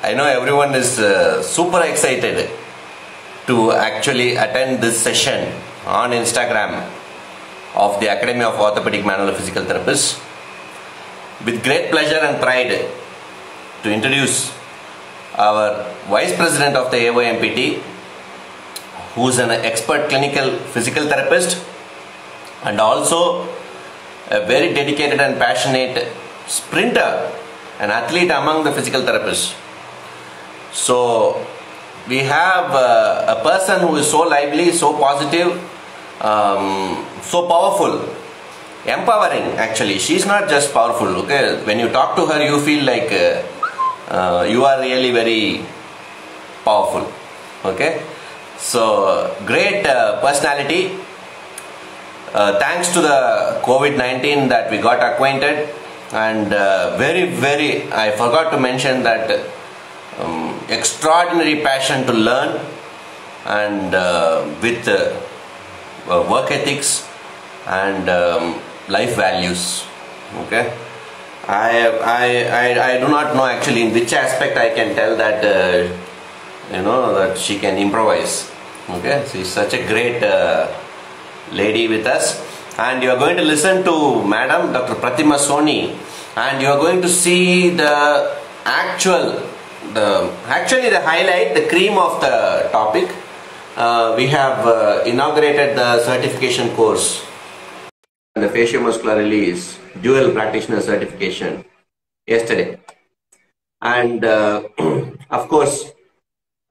I know everyone is super excited to actually attend this session on Instagram of the Academy of Orthopedic Manual Physical Therapists. With great pleasure and pride to introduce our Vice President of the AOMPT, who is an expert clinical physical therapist and also a very dedicated and passionate sprinter, an athlete among the physical therapists. So we have a person who is so lively, so positive, so powerful, empowering actually. She's not just powerful, okay? When you talk to her, you feel like you are really very powerful, okay? So great personality. Thanks to the COVID-19 that we got acquainted, and I forgot to mention that extraordinary passion to learn, and with work ethics and life values. Okay, I do not know actually in which aspect I can tell that that she can improvise. Okay, she's such a great lady with us, and you are going to listen to Madam Dr. Pratima Soni, and you are going to see the highlight, the cream of the topic. We have inaugurated the certification course, the Fasciomuscular Release Dual Practitioner Certification yesterday, and of course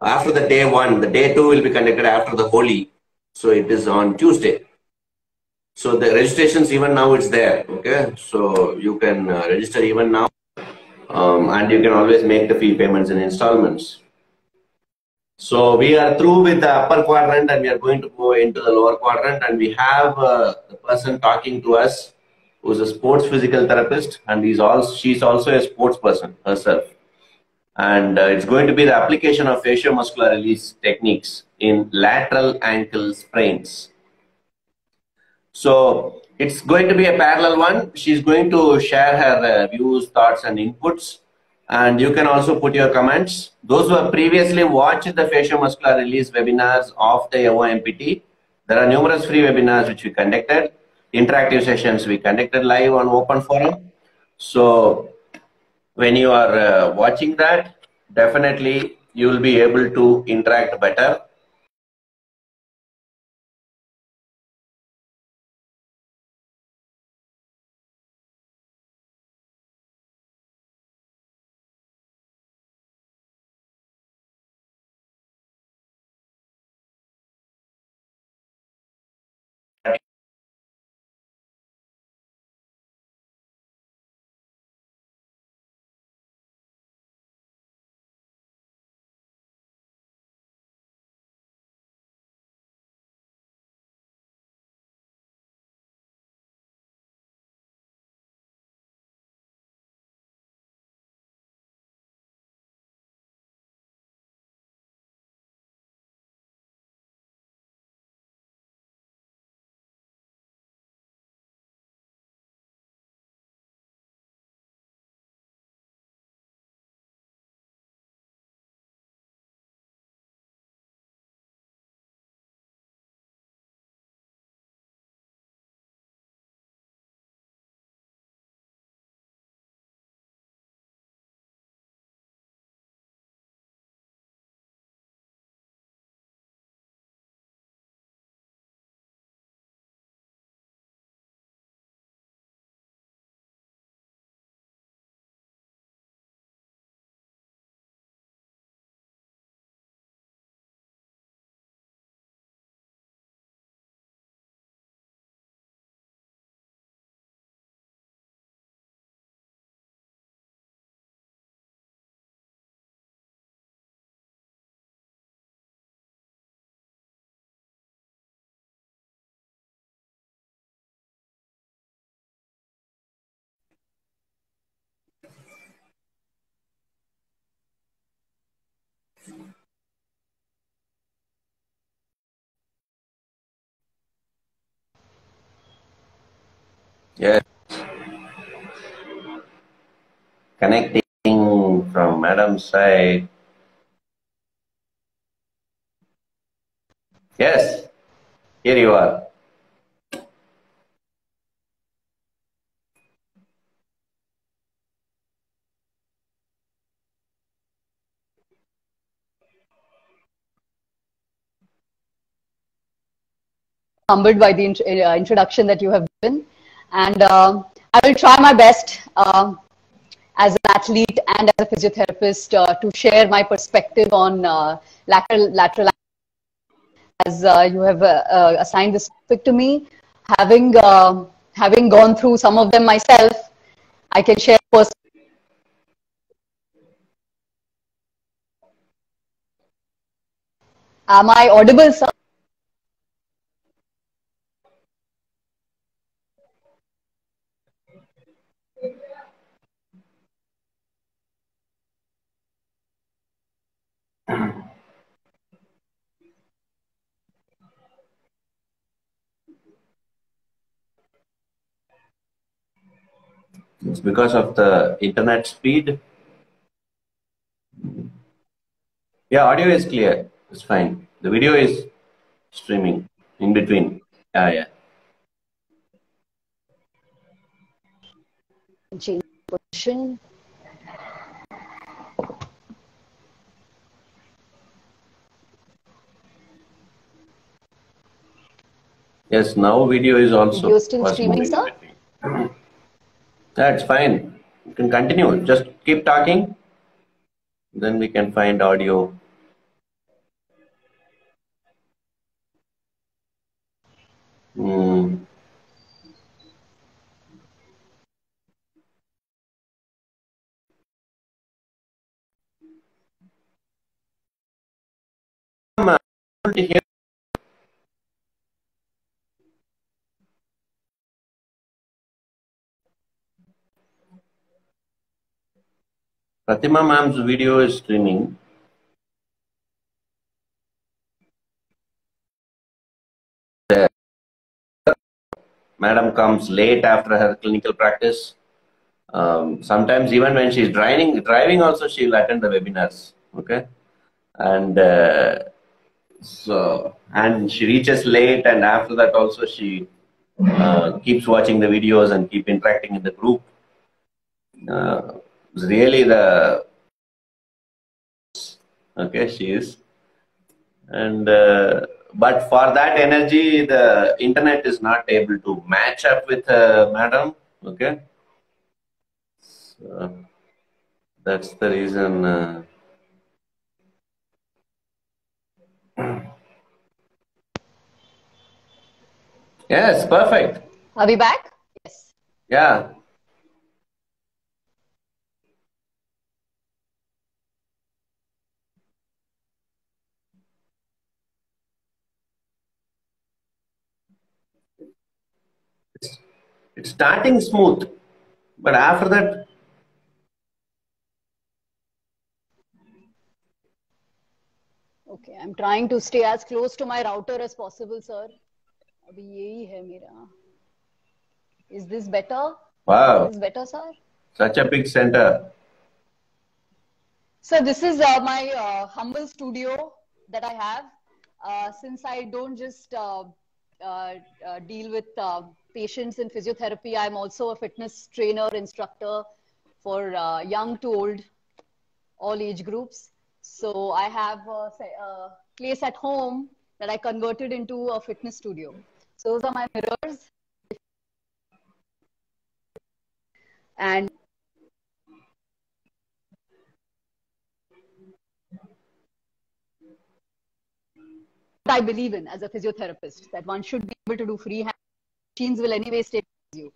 after the day 1, the day 2 will be conducted after the Holi, so it is on Tuesday. So the registrations even now it's there, okay? So you can register even now, and you can always make the fee payments in installments. So we are through with the upper quadrant and we are going to go into the lower quadrant, and we have the person talking to us who is a sports physical therapist, and she's also a sports person herself. And it's going to be the application of fasciomuscular release techniques in lateral ankle sprains. So it's going to be a parallel one. She's going to share her views, thoughts and inputs, and you can also put your comments. Those who have previously watched the fasciomuscular release webinars of the AOMPT, there are numerous free webinars which we conducted, interactive sessions we conducted live on open forum. So when you are watching that, definitely you will be able to interact better. Yeah. connecting from Madam's side. Yes, here you are. Humbled by the introduction that you have given, and I will try my best as an athlete and as a physiotherapist to share my perspective on lateral as you have assigned this topic to me. Having gone through some of them myself, I can share first. Am I audible, sir? It's because of the internet speed. Yeah, audio is clear. It's fine. The video is streaming in between. Yeah. Change position. Yes, now video is also Video still streaming, moving in sir? between. That's fine. You can continue. Just keep talking. Then we can find audio. Hmm. I'm able to hear. Pratima ma'am's video is streaming. Madam comes late after her clinical practice. Sometimes even when she's driving also she'll attend the webinars. Okay, and and she reaches late, and after that also she keeps watching the videos and keep interacting in the group. Really the okay she is, and but for that energy the internet is not able to match up with Madam. Okay, so that's the reason. Yes, perfect. Are we back? Yes. Yeah. It's starting smooth, but after that. Okay, I'm trying to stay as close to my router as possible, sir. अभी यही है मेरा. Is this better? Wow. Is this better, sir? Such a big center. So this is my humble studio that I have. Since I don't just deal with patients in physiotherapy, I'm also a fitness trainer, instructor for young to old, all age groups. So I have a place at home that I converted into a fitness studio. So those are my mirrors. And I believe in as a physiotherapist, that one should be able to do freehand. Machines will anyway stabilize you.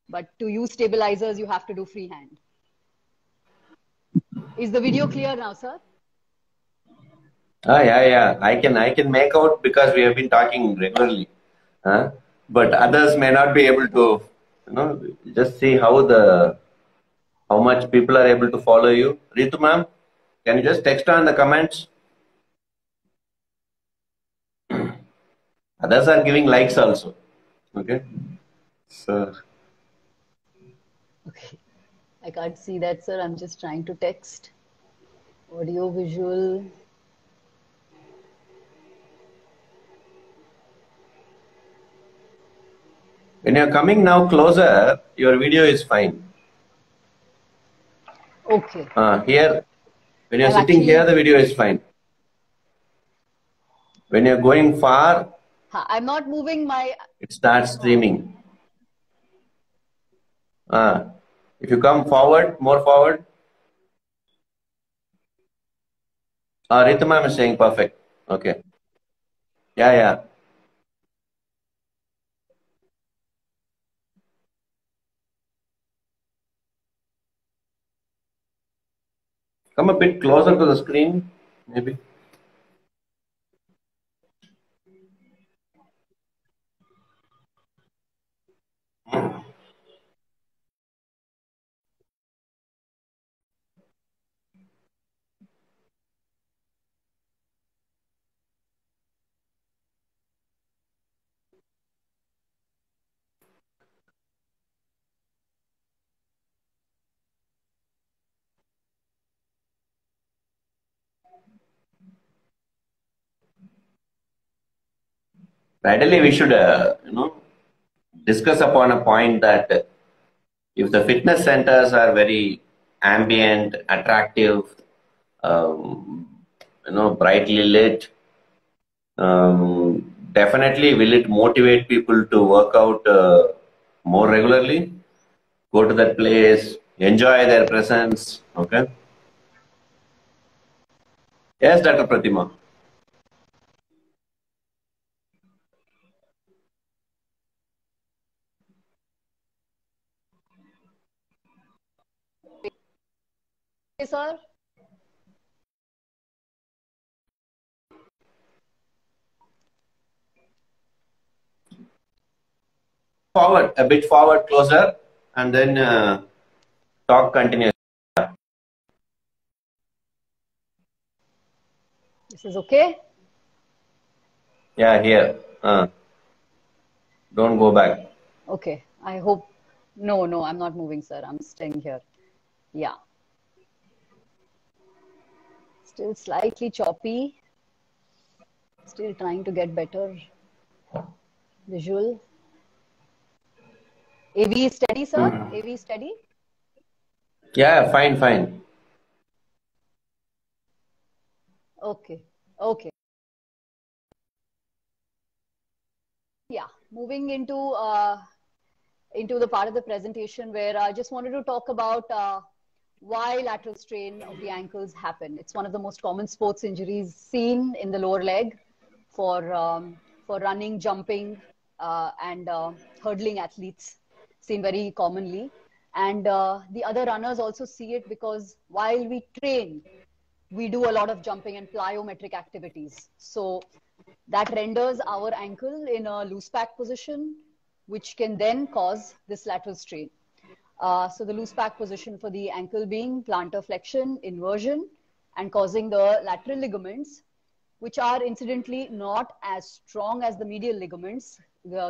But to use stabilizers, you have to do freehand. Is the video clear now, sir? Yeah. I can make out because we have been talking regularly. But others may not be able to, just see how much people are able to follow you. Ritu ma'am, can you just text on the comments? Others are giving likes also. Okay. So. Okay. I can't see that, sir. I'm just trying to text. Audio, visual. When you're coming now closer, your video is fine. Okay. Here, when you're I'm sitting here, the actually, video is fine. When you're going far, I'm not moving my. it starts streaming. If you come forward, more forward, Rhythm ma'am is saying perfect. Okay. Yeah, yeah. Come a bit closer to the screen, maybe. Ideally, we should, discuss upon a point that if the fitness centers are very ambient, attractive, um, brightly lit, definitely will it motivate people to work out more regularly, go to that place, enjoy their presence. Okay. Yes, Dr. Pratima. Okay, sir. Forward, a bit forward, closer, and then talk continues. This is okay. Yeah, here. Don't go back. Okay. I hope. No, no, I'm not moving, sir. I'm staying here. Yeah. Still slightly choppy. Still trying to get better visual. AV is steady, sir? AV is steady? Yeah, fine, fine. Okay. Okay. Yeah. Moving into the part of the presentation where I just wanted to talk about why lateral strain of the ankles happen. It's one of the most common sports injuries seen in the lower leg for running, jumping, and hurdling athletes, seen very commonly. And the other runners also see it because while we train, we do a lot of jumping and plyometric activities. So that renders our ankle in a loose pack position, which can then cause this lateral strain. So the loose pack position for the ankle being plantar flexion, inversion, and causing the lateral ligaments, which are incidentally not as strong as the medial ligaments,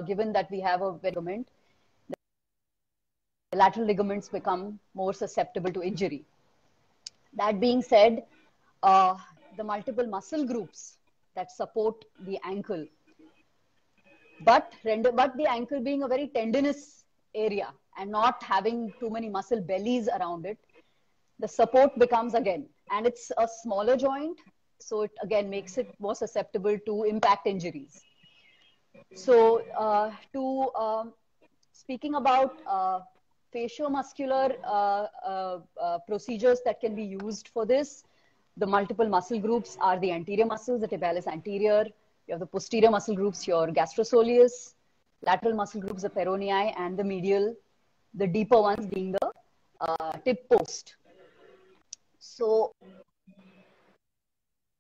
given that we have a ligament. The lateral ligaments become more susceptible to injury. That being said, the multiple muscle groups that support the ankle, but the ankle being a very tendinous area and not having too many muscle bellies around it, the support becomes again, and it's a smaller joint, so it again makes it more susceptible to impact injuries. So, to speaking about fasciomuscular procedures that can be used for this, the multiple muscle groups are the anterior muscles, the tibialis anterior. You have the posterior muscle groups, your gastrosoleus, lateral muscle groups, the peronei, and the medial, the deeper ones being the tib post. So,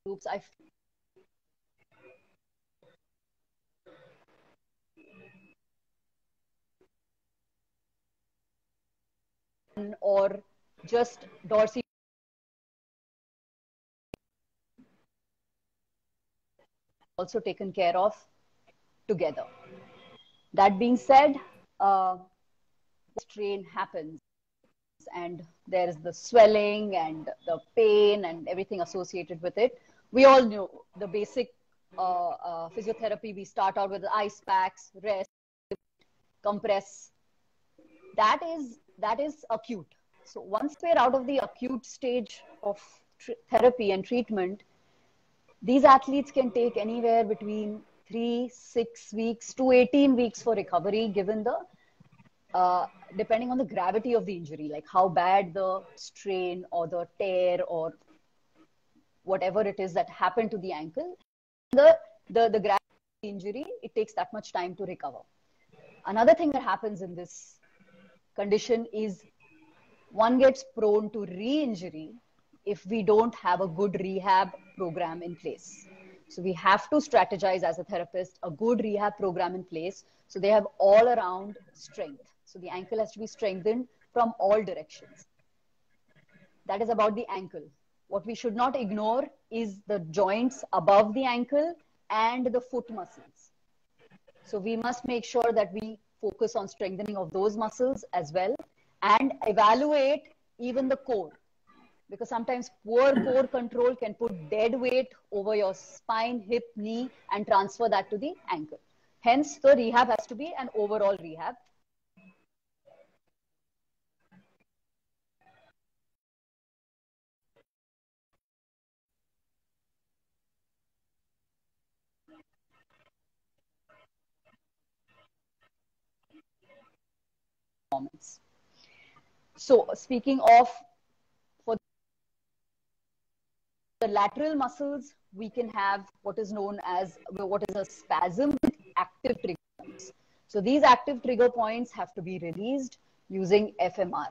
groups I or just dorsal also taken care of together. That being said, strain happens. and there's the swelling and the pain and everything associated with it. We all know the basic physiotherapy. We start out with ice packs, rest, compress. That is acute. So once we're out of the acute stage of therapy and treatment, these athletes can take anywhere between 3-6 weeks to 18 weeks for recovery, given the depending on the gravity of the injury, like how bad the strain or the tear or whatever it is that happened to the ankle. The gravity of the injury, it takes that much time to recover. Another thing that happens in this condition is one gets prone to re-injury if we don't have a good rehab program in place. So we have to strategize as a therapist a good rehab program in place so they have all around strength. So the ankle has to be strengthened from all directions. That is about the ankle. What we should not ignore is the joints above the ankle and the foot muscles. So we must make sure that we focus on strengthening of those muscles as well and evaluate even the core. Because sometimes poor core control can put dead weight over your spine, hip, knee, and transfer that to the ankle. Hence, the rehab has to be an overall rehab. So, speaking of for the lateral muscles, we can have what is known as a spasm with active trigger points. So these active trigger points have to be released using FMR.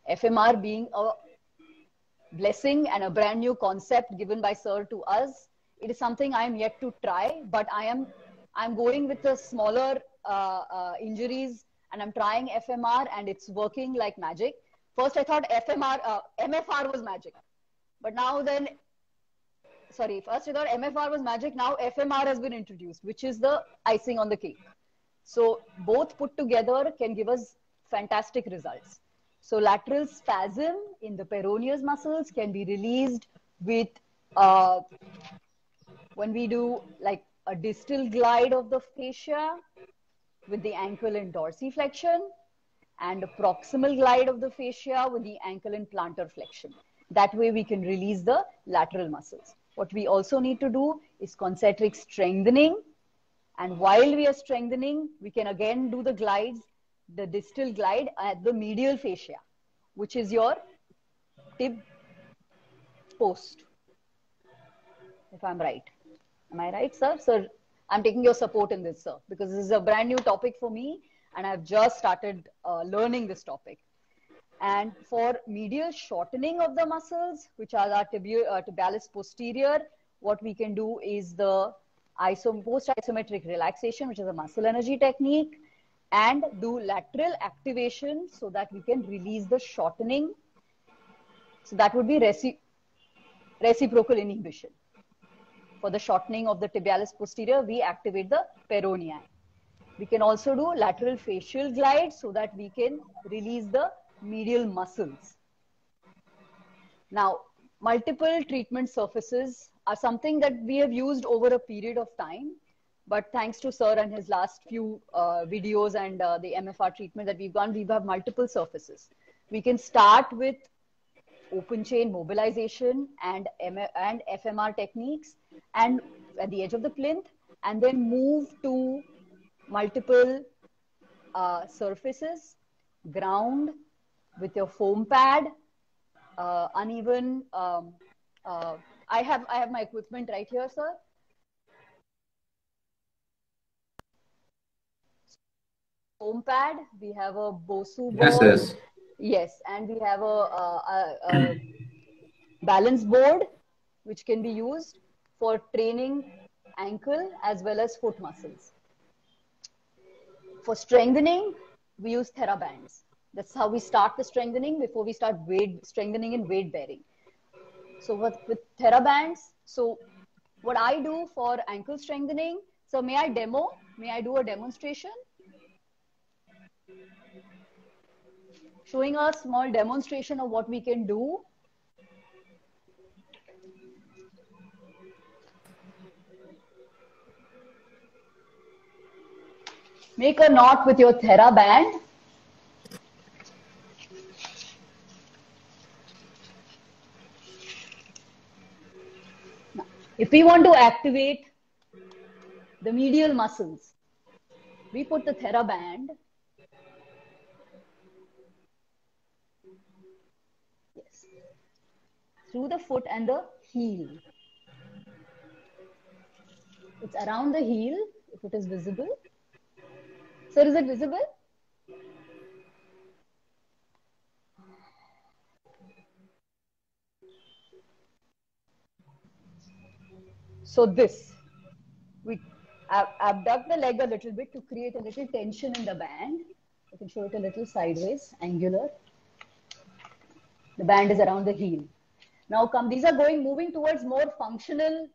FMR being a blessing and a brand new concept given by Sir to us. It is something I am yet to try, but I'm going with the smaller injuries and I'm trying FMR and it's working like magic. First I thought MFR was magic, but now then first I thought MFR was magic. Now FMR has been introduced, which is the icing on the cake. So both put together can give us fantastic results. So lateral spasm in the peroneus muscles can be released with when we do like a distal glide of the fascia with the ankle and dorsiflexion and a proximal glide of the fascia with the ankle and plantar flexion. That way we can release the lateral muscles. What we also need to do is concentric strengthening. And while we are strengthening, we can again do the glides, the distal glide at the medial fascia, which is your tib post, if I'm right. Am I right, sir? Sir, I'm taking your support in this, sir, because this is a brand new topic for me and I've just started learning this topic. And for medial shortening of the muscles, which are our tibialis posterior, what we can do is the post-isometric relaxation, which is a muscle energy technique, and do lateral activation so that we can release the shortening. So that would be reciprocal inhibition. For the shortening of the tibialis posterior, we activate the peronei. We can also do lateral fascial glide so that we can release the medial muscles. Now, multiple treatment surfaces are something that we have used over a period of time, but thanks to Sir and his last few videos and the MFR treatment that we've done, we have multiple surfaces. We can start with open chain mobilization and FMR techniques and at the edge of the plinth, and then move to multiple surfaces, ground with your foam pad, uneven. I have my equipment right here, sir. Foam pad. We have a Bosu ball. Yes. Yes, and we have a balance board, which can be used for training ankle as well as foot muscles. For strengthening, we use TheraBands. That's how we start the strengthening before we start strengthening in weight bearing. So with TheraBands, so what I do for ankle strengthening, so may I demo? May I do a demonstration? showing a small demonstration of what we can do. Make a knot with your TheraBand. Now, if we want to activate the medial muscles, we put the TheraBand through the foot and the heel. It's around the heel, if it is visible. Sir, is it visible? So this, we abduct the leg a little bit to create a little tension in the band. I can show it a little sideways, angular. The band is around the heel. Now come, these are moving towards more functional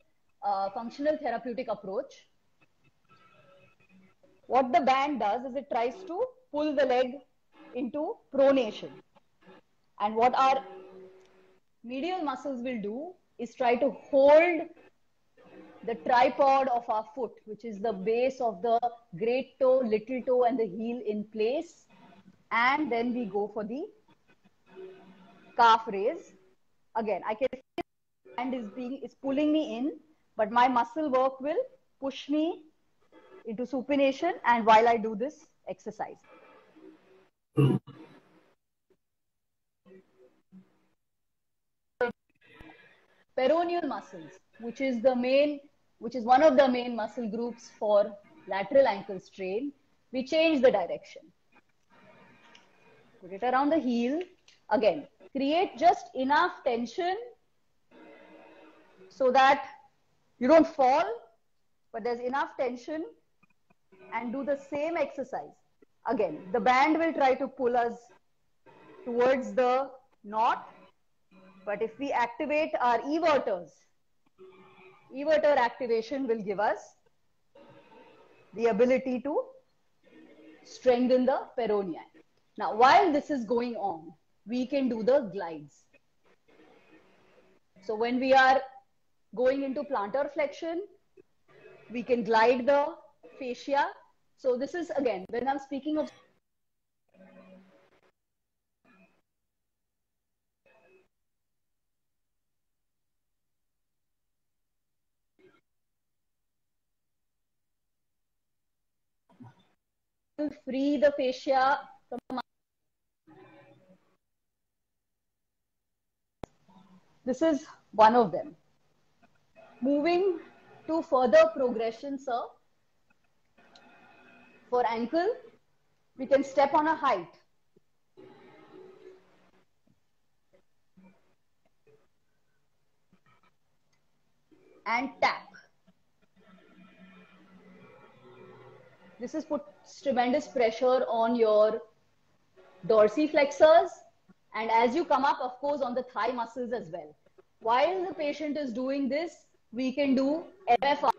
therapeutic approach. What the band does is it tries to pull the leg into pronation. And what our medial muscles will do is try to hold the tripod of our foot, which is the base of the great toe, little toe, and the heel in place. And then we go for the calf raise. Again, I can feel the hand is pulling me in, but my muscle work will push me into supination, and while I do this exercise. Peroneal muscles, which is one of the main muscle groups for lateral ankle strain, we change the direction. Put it around the heel. Again, create just enough tension so that you don't fall, but there's enough tension, and do the same exercise. Again, the band will try to pull us towards the knot, but if we activate our everters, everter activation will give us the ability to strengthen the peroneum. Now, while this is going on, we can do the glides. So when we are going into plantar flexion, we can glide the fascia. So this is, again, when I'm speaking of free the fascia from the. This is one of them. Moving to further progression, sir. For ankle, we can step on a height. And tap. This is puts tremendous pressure on your dorsiflexors, and as you come up, of course, on the thigh muscles as well. While the patient is doing this, we can do MFR.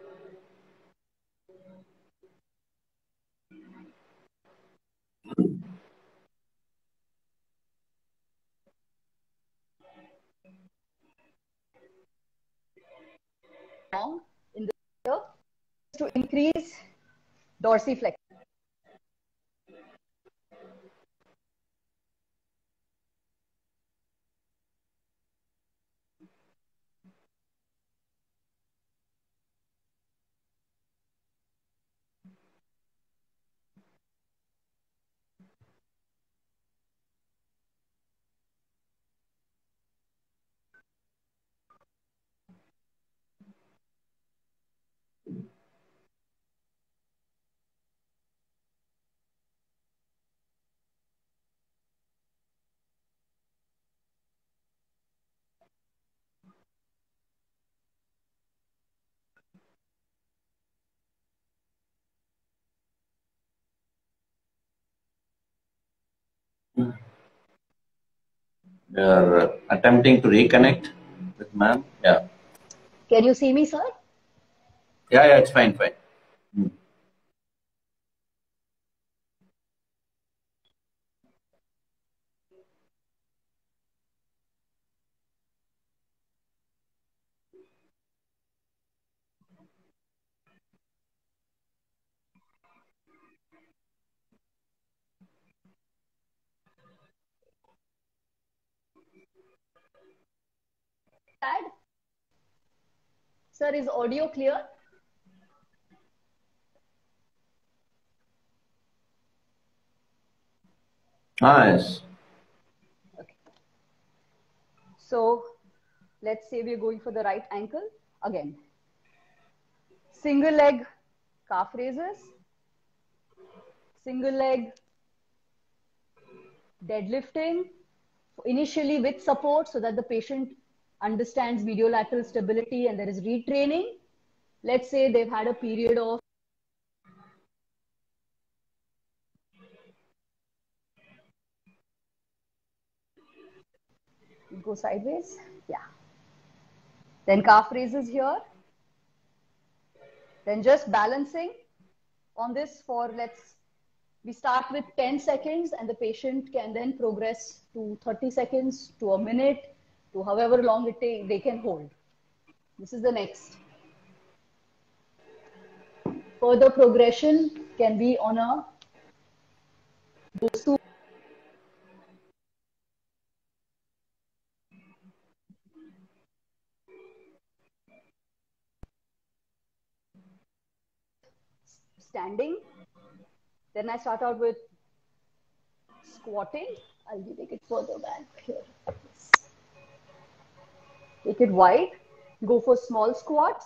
In the to increase dorsiflexion. We are attempting to reconnect with ma'am. Yeah. Can you see me, sir? Yeah, it's fine. Dad? Sir, is audio clear? Nice. Okay. So let's say we're going for the right ankle. Again, single leg calf raises, single leg deadlifting, initially with support so that the patient understands mediolateral stability and there is retraining. Let's say they've had a period of go sideways. Yeah. Then calf raises here. Then just balancing on this for we start with 10 seconds and the patient can then progress to 30 seconds to a minute to however long they can hold. This is the next. Further progression can be on a Bosu standing. Then I start out with squatting. I'll take it further back here. Take it wide. Go for small squats.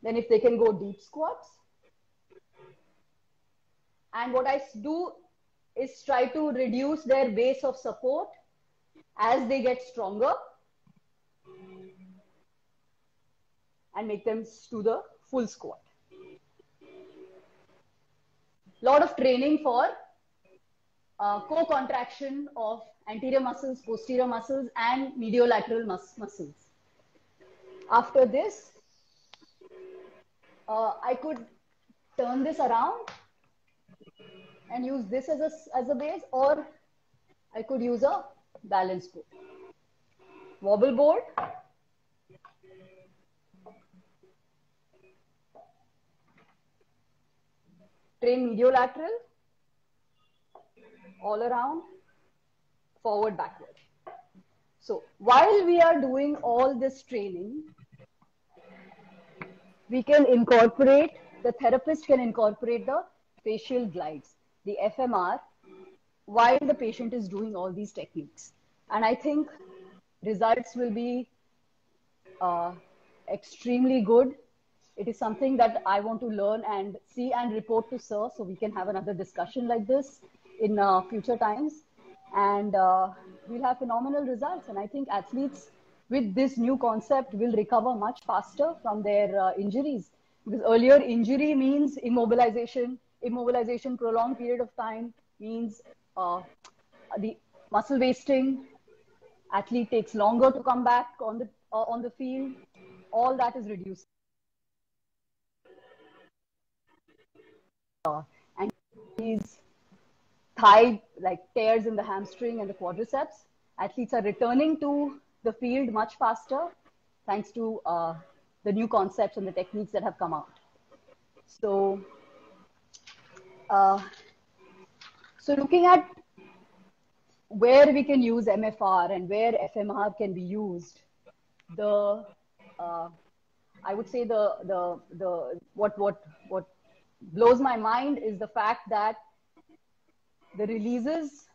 Then if they can go deep squats. And what I do is try to reduce their base of support as they get stronger and make them do the full squat. Lot of training for co-contraction of anterior muscles, posterior muscles, and mediolateral muscles. After this, I could turn this around and use this as a base, or I could use a balance board. Wobble board. Train mediolateral, all around, forward, backward. So while we are doing all this training, we can incorporate, the therapist can incorporate the facial glides, the FMR, while the patient is doing all these techniques. And I think results will be extremely good. It is something that I want to learn and see and report to sir, so we can have another discussion like this in future times. And we'll have phenomenal results. And I think athletes with this new concept will recover much faster from their injuries. Because earlier injury means immobilization. Immobilization, prolonged period of time means the muscle wasting. Athlete takes longer to come back on the field. All that is reduced. And these thigh like tears in the hamstring and the quadriceps, athletes are returning to the field much faster thanks to the new concepts and the techniques that have come out. So, so looking at where we can use MFR and where FMR can be used, I would say what blows my mind is the fact that the releases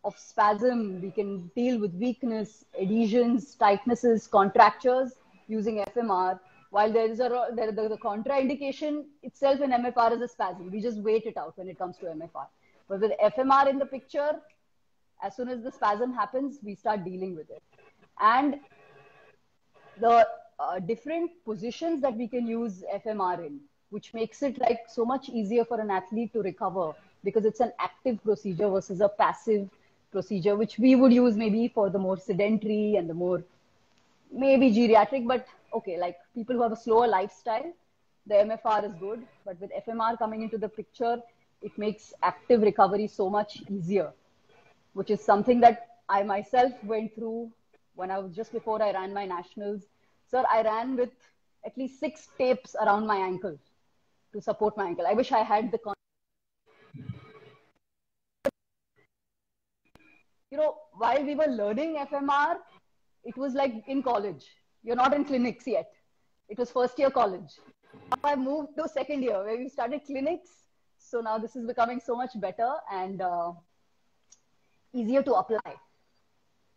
of spasm, we can deal with weakness, adhesions, tightnesses, contractures using FMR, while the contraindication itself in MFR is a spasm. We just wait it out when it comes to MFR. But with FMR in the picture, as soon as the spasm happens, we start dealing with it. And the different positions that we can use FMR in, which makes it like so much easier for an athlete to recover, because it's an active procedure versus a passive procedure, which we would use maybe for the more sedentary and the more maybe geriatric, but okay, like people who have a slower lifestyle, the MFR is good. But with FMR coming into the picture, it makes active recovery so much easier. which is something that I myself went through when I was just before I ran my nationals. Sir, I ran with at least 6 tapes around my ankle to support my ankle. I wish I had the, while we were learning FMR, it was like in college. You're not in clinics yet. It was first year college. Now I moved to second year where we started clinics. So now this is becoming so much better and easier to apply,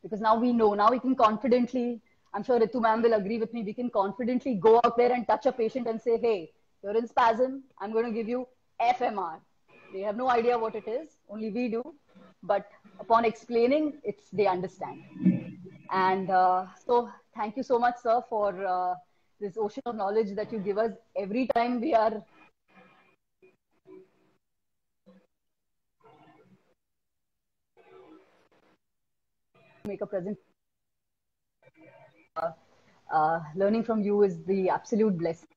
because now we know, now we can confidently, I'm sure Ritu ma'am will agree with me, we can confidently go out there and touch a patient and say, hey, you're in spasm, I'm going to give you FMR. They have no idea what it is, only we do. But upon explaining, they understand. And so thank you so much, sir, for this ocean of knowledge that you give us every time we are make a present. Learning from you is the absolute blessing.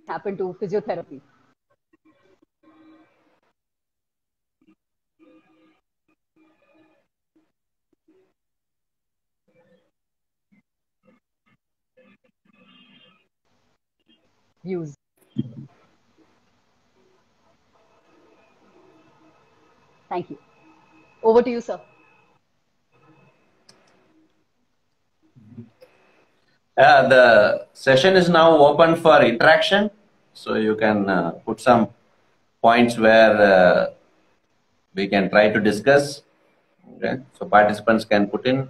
Happen to physiotherapy. Views. Thank you. Over to you, sir. The session is now open for interaction, so you can put some points where we can try to discuss. Okay, so participants can put in.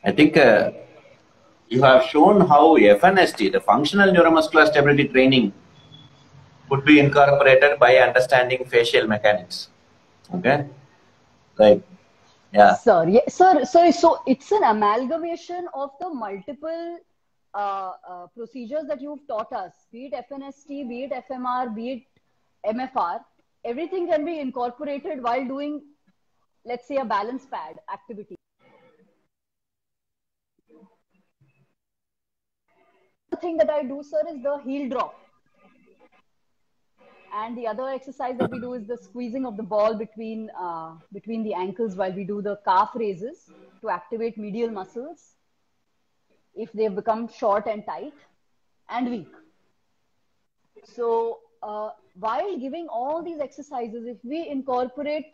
I think you have shown how FNST, the functional neuromuscular stability training, could be incorporated by understanding facial mechanics. Okay, right. Yeah. Sir, yeah, sir. So it's an amalgamation of the multiple procedures that you've taught us, be it FNST, be it FMR, be it MFR. Everything can be incorporated while doing, let's say, a balance pad activity. The thing that I do, sir, is the heel drop. And the other exercise that we do is the squeezing of the ball between the ankles while we do the calf raises to activate medial muscles if they've become short and tight and weak. So while giving all these exercises, if we incorporate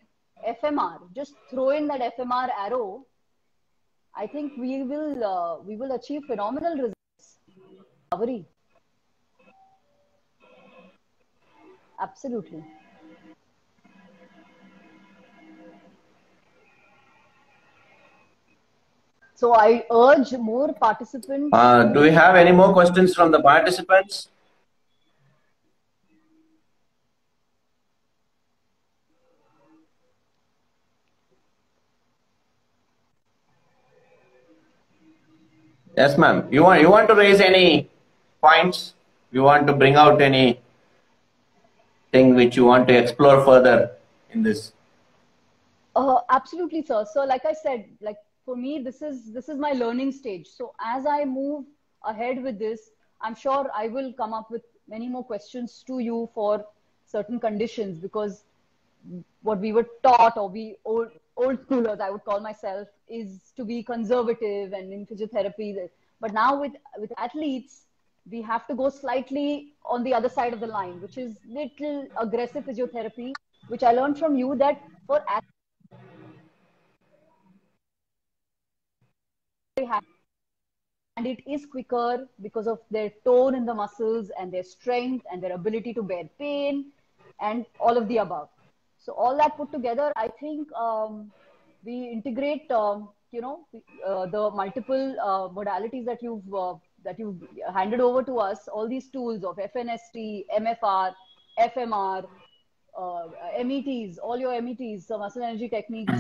FMR, just throw in that FMR arrow, I think we will achieve phenomenal results. Recovery. Absolutely. So I urge more participants. Do we have any more questions from the participants? Yes, ma'am. You want to raise any points? You want to bring out any thing which you want to explore further in this? Absolutely, sir. So, like I said, like for me, this is my learning stage. So, as I move ahead with this, I'm sure I will come up with many more questions to you for certain conditions, because what we were taught, or we old schoolers, I would call myself, is to be conservative and in physiotherapy. But now with athletes, we have to go slightly on the other side of the line, which is little aggressive physiotherapy, which I learned from you that for athletes, and it is quicker because of their tone in the muscles and their strength and their ability to bear pain and all of the above. So all that put together, I think we integrate, the multiple modalities that you've handed over to us, all these tools of FNST, MFR, FMR, METs, all your METs, so muscle energy techniques,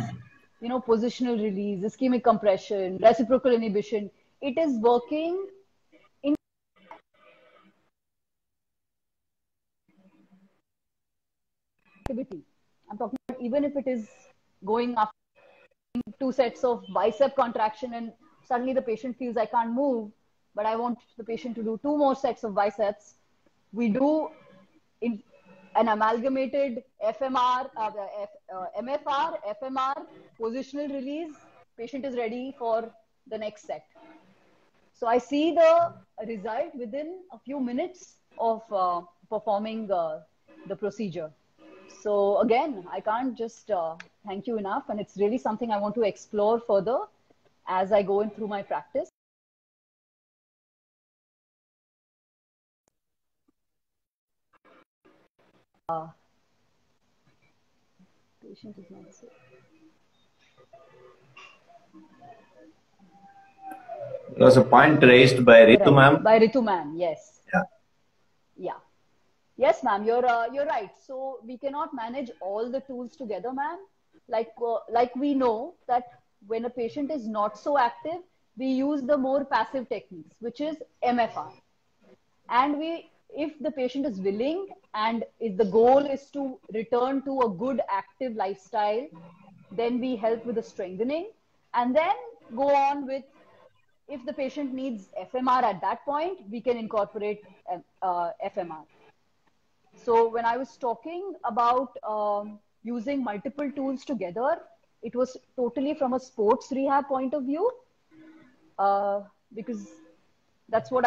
positional release, ischemic compression, reciprocal inhibition. It is working in activity. I'm talking about even if it is going after 2 sets of bicep contraction and suddenly the patient feels I can't move, but I want the patient to do 2 more sets of biceps. We do an amalgamated FMR, MFR, FMR, positional release. Patient is ready for the next set. So I see the result within a few minutes of performing the procedure. So again, I can't just thank you enough, and it's really something I want to explore further as I go in through my practice. Patient is not safe. There was a point raised by Ritu ma'am. By Ritu ma'am, yes. Yeah. Yeah. Yes, ma'am, you're right. So we cannot manage all the tools together, ma'am. Like we know that when a patient is not so active, we use the more passive techniques, which is MFR. And if the patient is willing and if the goal is to return to a good active lifestyle, then we help with the strengthening and then go on with, if the patient needs FMR at that point, we can incorporate FMR. So when I was talking about using multiple tools together, it was totally from a sports rehab point of view, because that's what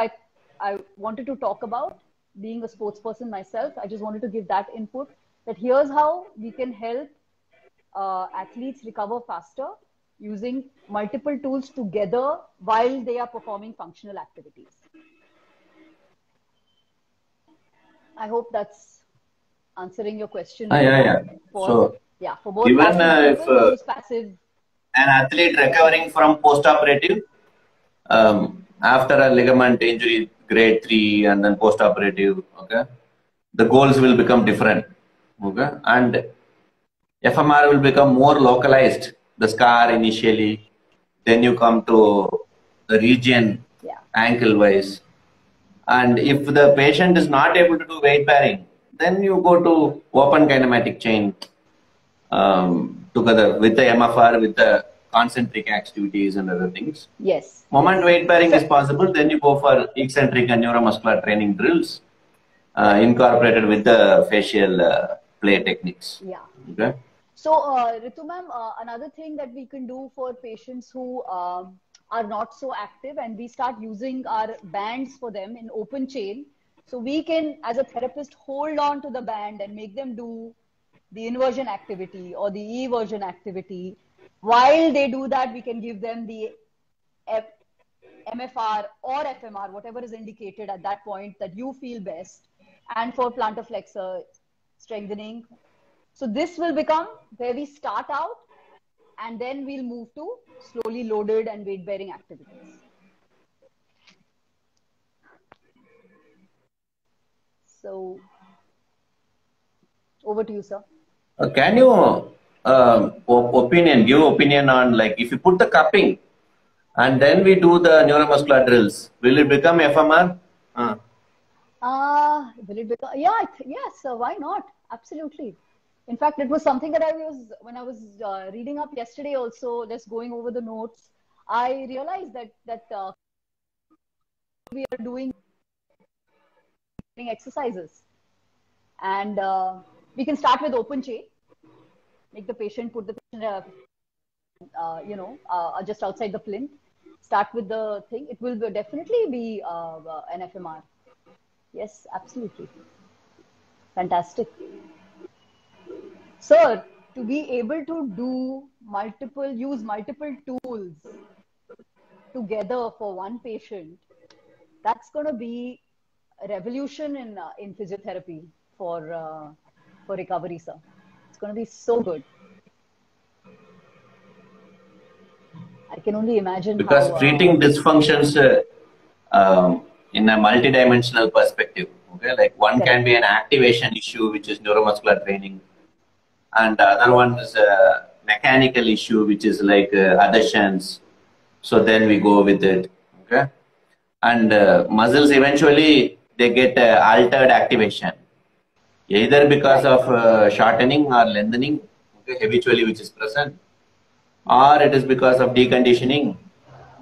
I wanted to talk about. Being a sports person myself, I just wanted to give that input, that here's how we can help athletes recover faster using multiple tools together while they are performing functional activities. I hope that's answering your question. Yeah. For both even if passive. An athlete recovering from post-operative after a ligament injury grade 3 and then post-operative, okay, the goals will become different, okay, and FMR will become more localized, the scar initially, then you come to the region ankle wise, and if the patient is not able to do weight bearing, then you go to open kinematic chain together with the MFR, with the concentric activities and other things. Yes. Moment weight bearing is possible, then you go for eccentric and neuromuscular training drills incorporated with the facial play techniques. Yeah. Okay. So, Ritu ma'am, another thing that we can do for patients who are not so active, and we start using our bands for them in open chain. So we can, as a therapist, hold on to the band and make them do the inversion activity or the eversion activity. While they do that, we can give them the MFR or FMR, whatever is indicated at that point that you feel best, and for plantar flexor strengthening. So this will become where we start out, and then we'll move to slowly loaded and weight bearing activities. So over to you, sir. Can you give opinion on, like, if you put the cupping and then we do the neuromuscular drills, will it become FMR? Will it become? Yeah, yes. Why not? Absolutely. In fact, it was something that when I was reading up yesterday also, just going over the notes, I realized that we are doing exercises, and we can start with open chain. Make the patient put the patient, just outside the plinth. Start with the thing. It will definitely be an FMR. Yes, absolutely. Fantastic. Sir, to be able to use multiple tools together for one patient, that's going to be a revolution in physiotherapy for recovery, sir. It's going to be so good. I can only imagine because treating dysfunctions in a multidimensional perspective. Okay, like one can be an activation issue, which is neuromuscular training, and the other one is a mechanical issue, which is like adhesions. So then we go with it. Okay, and muscles eventually they get altered activation, either because of shortening or lengthening, okay, habitually, which is present, or it is because of deconditioning,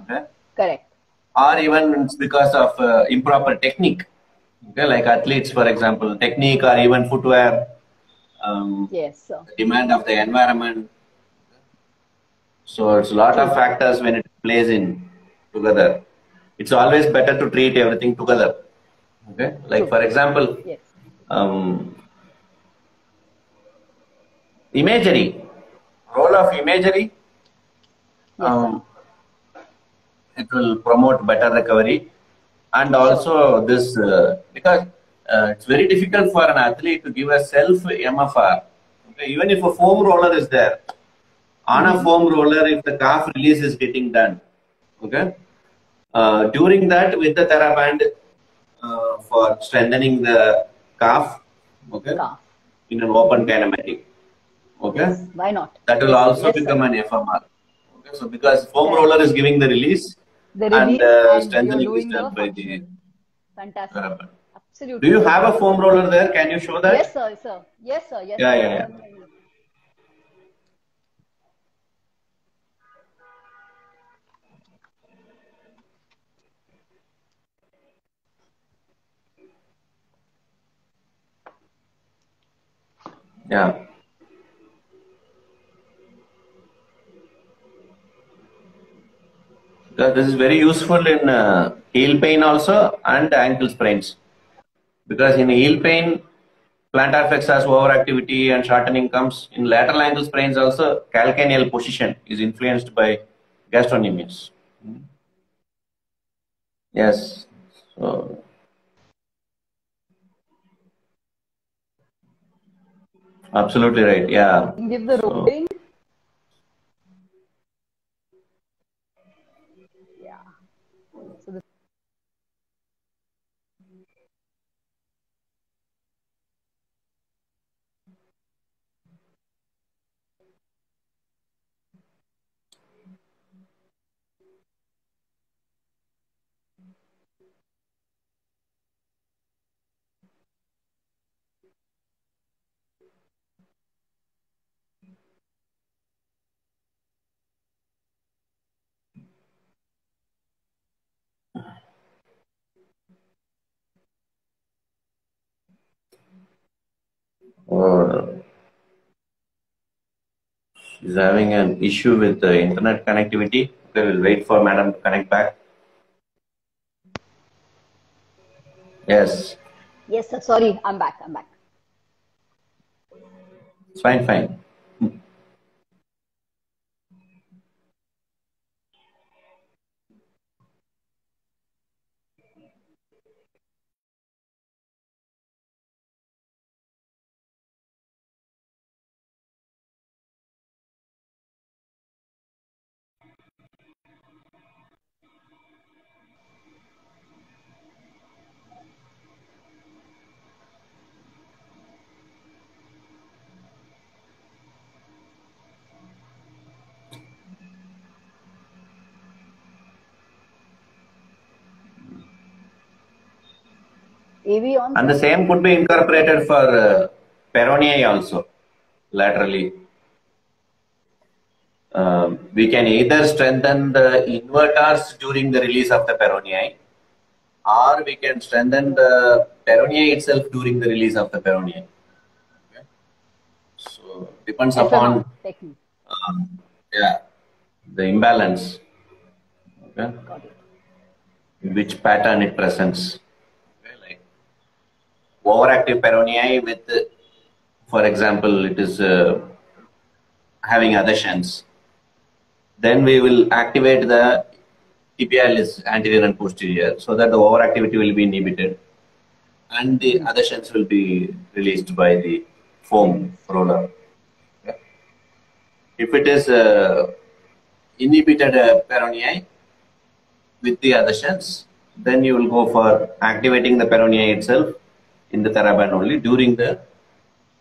okay? Correct. Or even it's because of improper technique, okay? Like athletes, for example, technique or even footwear, Yes, sir. the demand of the environment. So it's a lot of factors when it plays in together. It's always better to treat everything together. Okay, like for example, Yes. Imagery, role of imagery. Yes, sir. It will promote better recovery, and also this because it's very difficult for an athlete to give a self MFR. Okay, even if a foam roller is there, on a foam roller, if the calf release is getting done, okay, during that with the TheraBand for strengthening the calf, okay, in an open kinematic, okay, yes. Why not? that will also Yes, become sir. an FMR. Okay, so because foam roller is giving the release, and strengthening is done by the fantastic. TheraBand. Absolutely. Do you have a foam roller there? Can you show that? Yes, sir. Sir. Yes, sir. Yes. Yeah, sir. yeah, yeah. Yeah. Because this is very useful in heel pain also and ankle sprains. Because in heel pain, plantar flexors overactivity and shortening comes. In lateral ankle sprains also, calcaneal position is influenced by gastrocnemius. Yes. So, absolutely right. Yeah. Give the rolling. Yeah. So the is having an issue with the internet connectivity. Okay, we'll wait for madam to connect back. Yes. Yes, sir. Sorry, I'm back. I'm back. It's fine, fine. AV on. And the same could be incorporated for peroneal also, laterally. We can either strengthen the inverters during the release of the peroneal, or we can strengthen the peroneal itself during the release of the peroneal. Okay. So depends upon yeah, the imbalance. Okay. Got it. In which pattern it presents. Okay, like overactive peroneal with, for example, it is having adhesions. Then we will activate the tibialis anterior and posterior so that the overactivity will be inhibited and the adhesions will be released by the foam roller. Okay. If it is inhibited peroneal with the adhesions, then you will go for activating the peroneal itself in the TheraBand only during the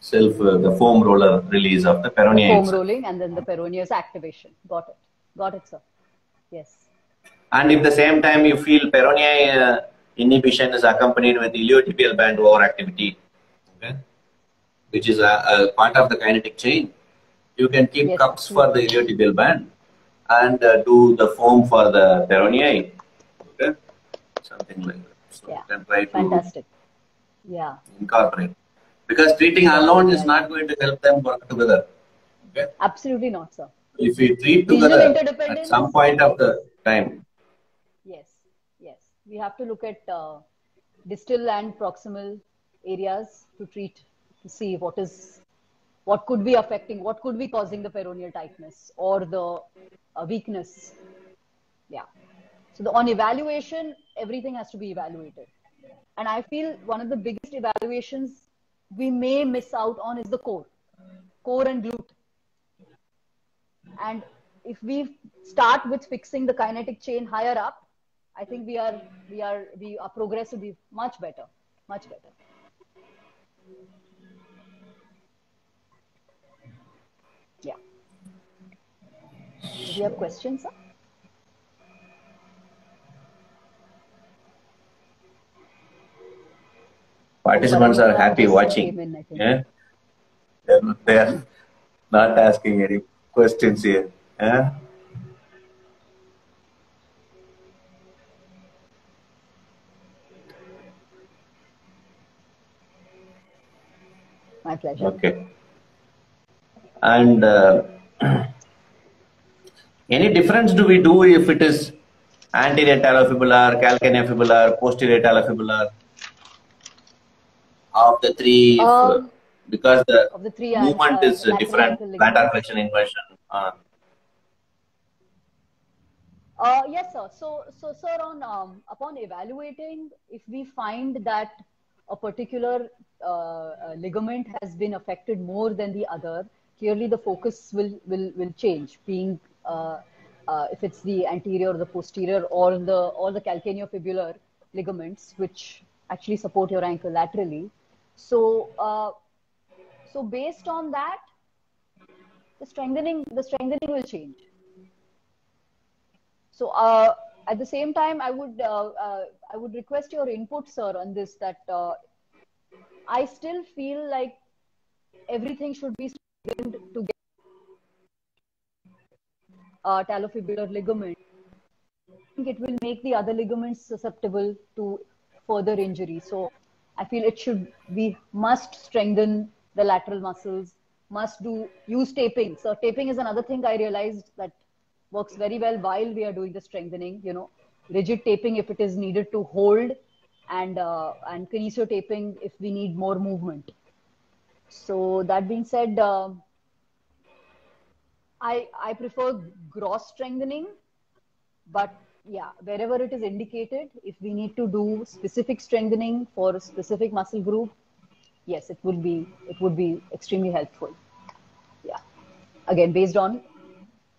the foam roller release of the peroneal. Foam rolling and then the peroneus activation. Got it. Got it, sir. Yes. And if the same time you feel peroneal inhibition is accompanied with iliotibial band overactivity, okay, which is a part of the kinetic chain, You can keep Yes, cups for the absolutely. iliotibial band and do the foam for the peroneal. Okay, something like that. So Yeah, you can try to fantastic. Yeah, incorporate because treating sure. alone is Yeah, yeah. not going to help them work together. Okay, Absolutely not, sir. if we treat Regional together at interdependence, some point of yes, the time, yes, yes. We have to look at distal and proximal areas to treat, to see what could be affecting, what could be causing the peroneal tightness or the weakness. Yeah. So on evaluation, everything has to be evaluated. And I feel one of the biggest evaluations we may miss out on is the core and glute. And if we start with fixing the kinetic chain higher up, I think our progress will be much better, much better. Yeah. Do we have questions, sir? participants are Paramita happy just watching. came in, I think. Yeah, they are not asking any questions here. Yeah. My pleasure. Okay. And any difference do we do if it is anterior talofibular, calcaneofibular, posterior talofibular of the three? If, Um, because the of the three movement is lateral different, ankle plantar ligaments. flexion inversion. Yes, sir. So, sir, on upon evaluating, if we find that a particular ligament has been affected more than the other, clearly the focus will change. Being if it's the anterior or the posterior or the calcaneofibular ligaments, which actually support your ankle laterally. So, so based on that, the strengthening will change. So at the same time, I would request your input, sir, on this. That I still feel like everything should be strengthened to get talofibular ligament. I think it will make the other ligaments susceptible to further injury. So I feel we must strengthen the lateral muscles, must use taping. So taping is another thing I realized that works very well while we are doing the strengthening, rigid taping if it is needed to hold and kinesio taping if we need more movement. So that being said, I prefer gross strengthening, but yeah, wherever it is indicated, if we need to do specific strengthening for a specific muscle group, yes, it would be extremely helpful. Yeah, again based on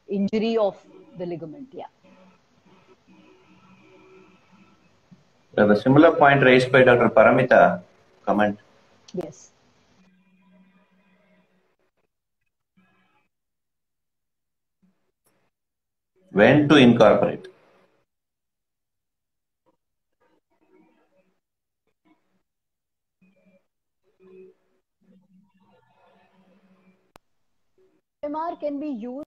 injury of the ligament. Yeah. The similar point raised by Dr. Paramita comment. Yes. When to incorporate? MR can be used.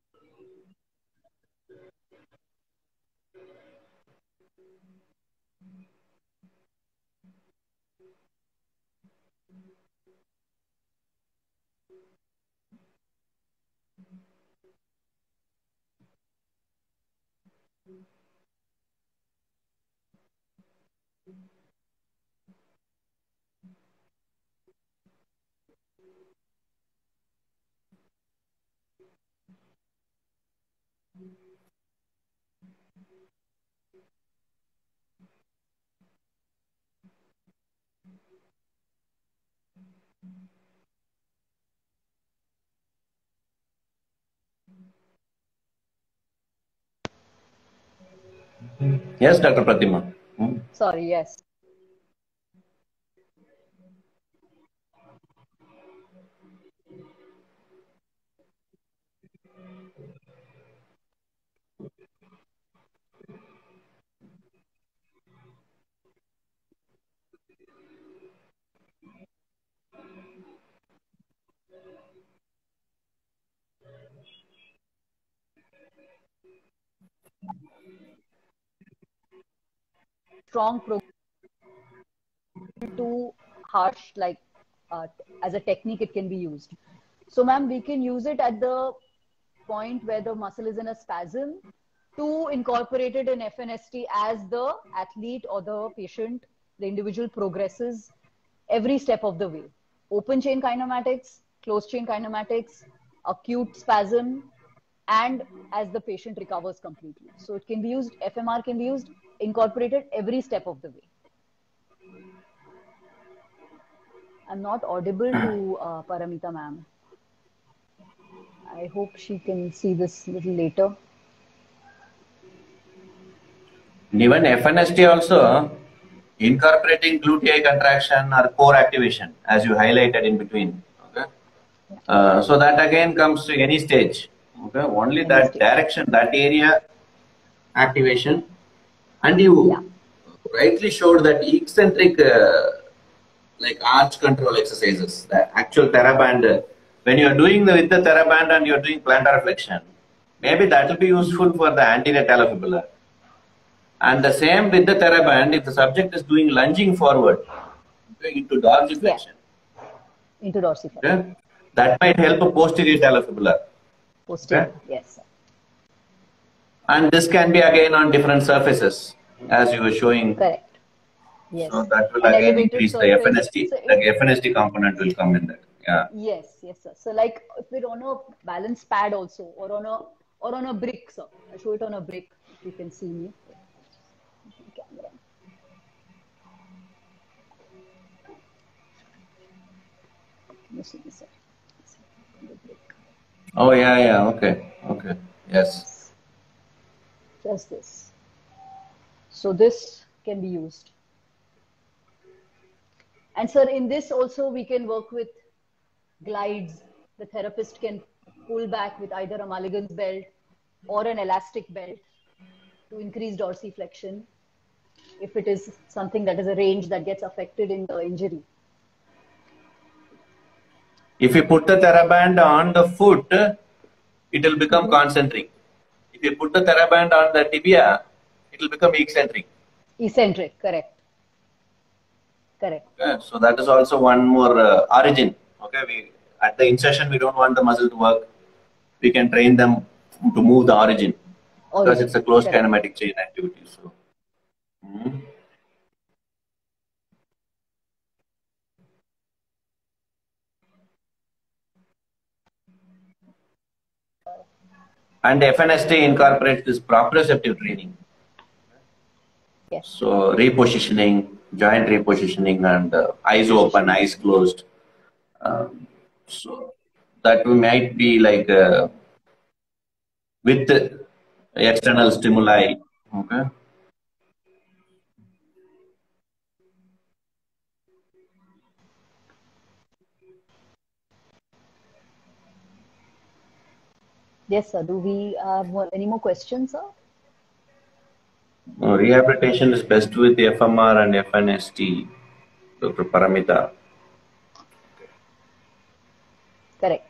Yes, Dr. Pratima. Sorry, yes. strong too harsh, like as a technique it can be used. So ma'am, we can use it at the point where the muscle is in a spasm to incorporate it in FNST as the athlete or the patient, the individual progresses every step of the way. Open chain kinematics, closed chain kinematics, acute spasm, and as the patient recovers completely. So it can be used, FMR can be used, incorporated every step of the way. I'm not audible to Paramita ma'am. I hope she can see this little later. And even FNST also incorporating gluteal contraction or core activation, as you highlighted in between. Okay, so that again comes to any stage. Okay, only Any that stage. direction, that area activation, and you rightly showed that eccentric, like arch control exercises, the actual TheraBand. When you are doing with the TheraBand and you are doing plantar flexion, maybe that will be useful for the anterior talofibular. And the same with the TheraBand, if the subject is doing lunging forward into dorsiflexion, into dorsiflexion, okay, that might help a posterior talofibular. Posterior, okay? Yes. And this can be again on different surfaces, as you were showing. Correct. Yes. So that will again increase the FNST. So the FNST component will come in that. Yeah. Yes, yes, sir. So like if we're on a balance pad also, or on a brick, sir. I show it on a brick. If you can see me. Camera. Can you see me, sir? Oh yeah, yeah. Okay, okay. Yes. Just this. So this can be used. And sir, in this also we can work with glides. The therapist can pull back with either a Mulligan's belt or an elastic belt to increase dorsiflexion if it is something that is a range that gets affected in the injury. If you put the TheraBand on the foot, it will become concentric. If you put the TheraBand on the tibia, it will become eccentric. Eccentric, correct. Correct. Okay, so that is also one more origin. Okay, at the insertion we don't want the muscle to work. We can train them to move the origin because it's a closed kinematic chain activity. So. And FNST incorporates this proprioceptive training. Yes. So repositioning, joint repositioning, and eyes open, eyes closed. So that might be like with external stimuli. Okay. Yes, sir. Do we have any more questions, sir? Rehabilitation is best with FMR and FNST, Dr. Paramita. Correct.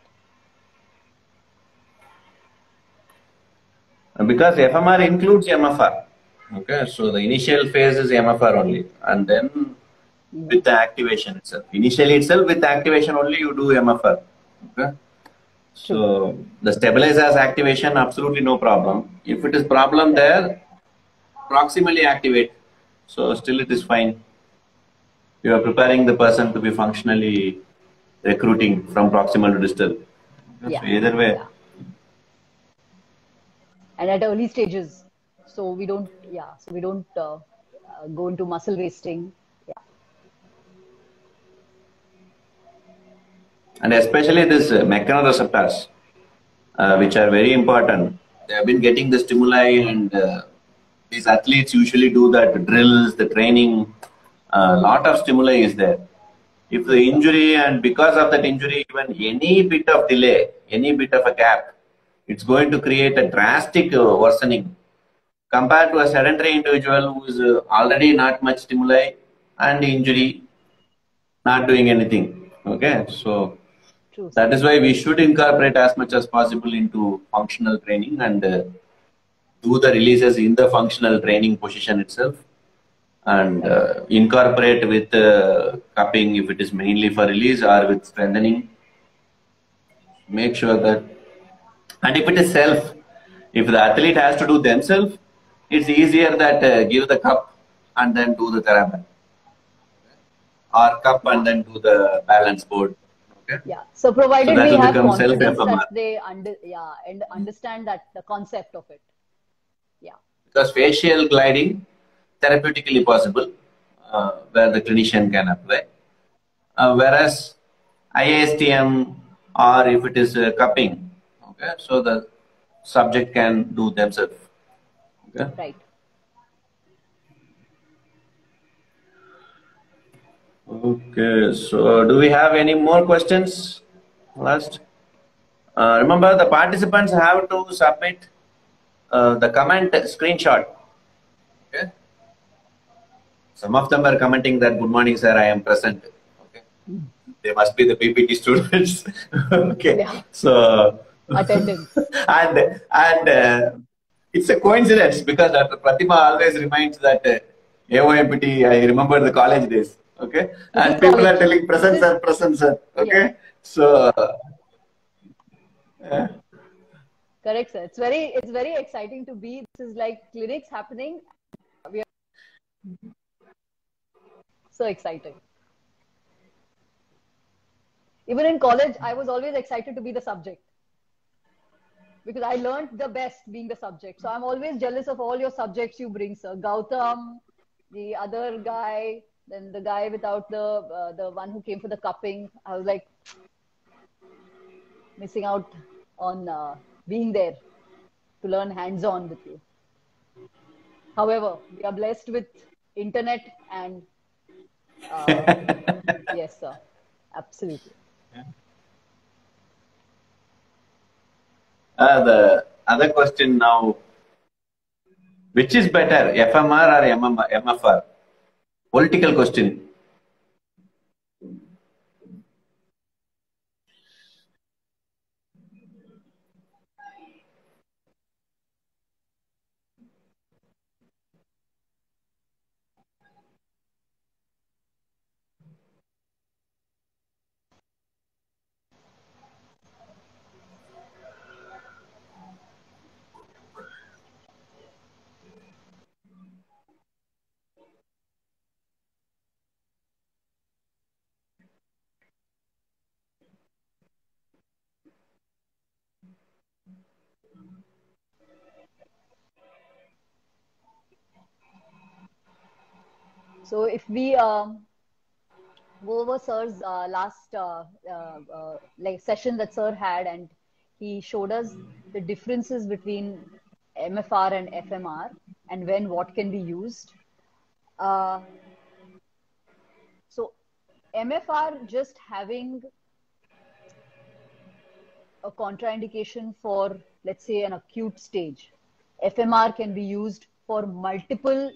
Because FMR includes MFR. Okay, so the initial phase is MFR only, and then with the activation itself. Initially itself with activation only you do MFR. Okay. So the stabilizers activation, absolutely no problem. If it is problem there, proximally activate. So still it is fine. You are preparing the person to be functionally recruiting from proximal to distal. Yeah. So either way. Yeah. And at early stages, so we don't, go into muscle wasting. Yeah. And especially this mechanoreceptors, which are very important. They have been getting the stimuli, and these athletes usually do that drills, the training. A lot of stimuli is there. If the injury, and because of that injury, even any bit of delay, any bit of a gap, it's going to create a drastic worsening compared to a sedentary individual who is already not much stimuli and injury, not doing anything. Okay, so True. That is why we should incorporate as much as possible into functional training and do the releases in the functional training position itself. and incorporate with cupping if it is mainly for release or with strengthening. Make sure that, and if it is self, if the athlete has to do themselves, it's easier that give the cup and then do the TheraBand, or cup and then do the balance board. Okay. Yeah. So provided So we will have become confidence self-FMR. that they and understand that the concept of it. Yeah. Because facial gliding, therapeutically possible, where the clinician can apply. Whereas IASTM, or if it is cupping, okay, so the subject can do themselves. Okay. Right. Okay, so do we have any more questions? Last. Remember, the participants have to submit the comment screenshot. Okay. Some of them are commenting that good morning, sir, I am present. Okay. They must be the PPT students. Okay. Yeah. So Attendance. and it's a coincidence because Dr. Pratima always reminds that AOMPT, I remember the college days. Okay. And people are telling present, sir, present, sir. Okay. Yeah. So Correct, sir. It's very exciting to be. This is like clinics happening. We are so exciting. Even in college, I was always excited to be the subject because I learned the best being the subject. So I'm always jealous of all your subjects you bring, sir. Gautam, the other guy, then the guy without the one who came for the cupping. I was like missing out on being there to learn hands-on with you. However, we are blessed with internet and yes, sir, absolutely. The other question now, which is better, FMR or MFR? Political question. So if we go over sir's last like session that sir had, and he showed us the differences between MFR and FMR and when what can be used. So MFR just having a contraindication for, let's say, an acute stage. FMR can be used for multiple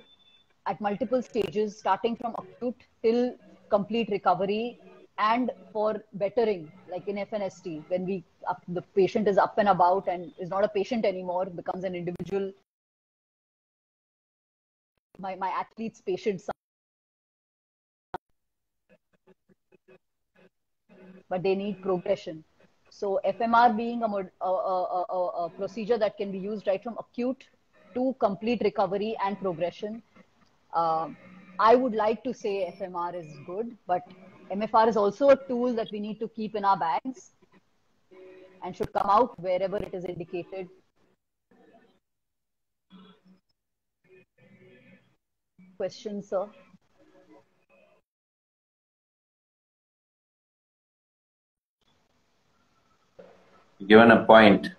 stages, starting from acute till complete recovery, and for bettering, like in FNST, when the patient is up and about and is not a patient anymore, becomes an individual. My athlete's patient, but they need progression. So FMR being a procedure that can be used right from acute to complete recovery and progression. I would like to say FMR is good, but MFR is also a tool that we need to keep in our bags and should come out wherever it is indicated. Question, sir? Given a point.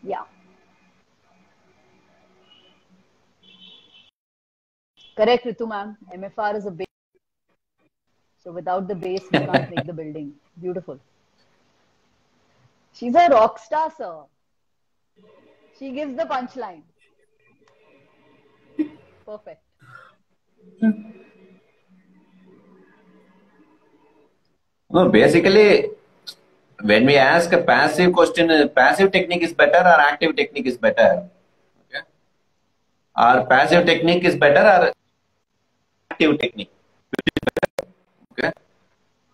Yeah. Correct, Ritu ma'am. MFR is a base. So without the base, we can't make the building. Beautiful. She's a rock star, sir. She gives the punchline. Perfect. No, basically, when we ask a passive question, passive technique is better or active technique is better? Okay. Our passive technique is better or active technique? Okay.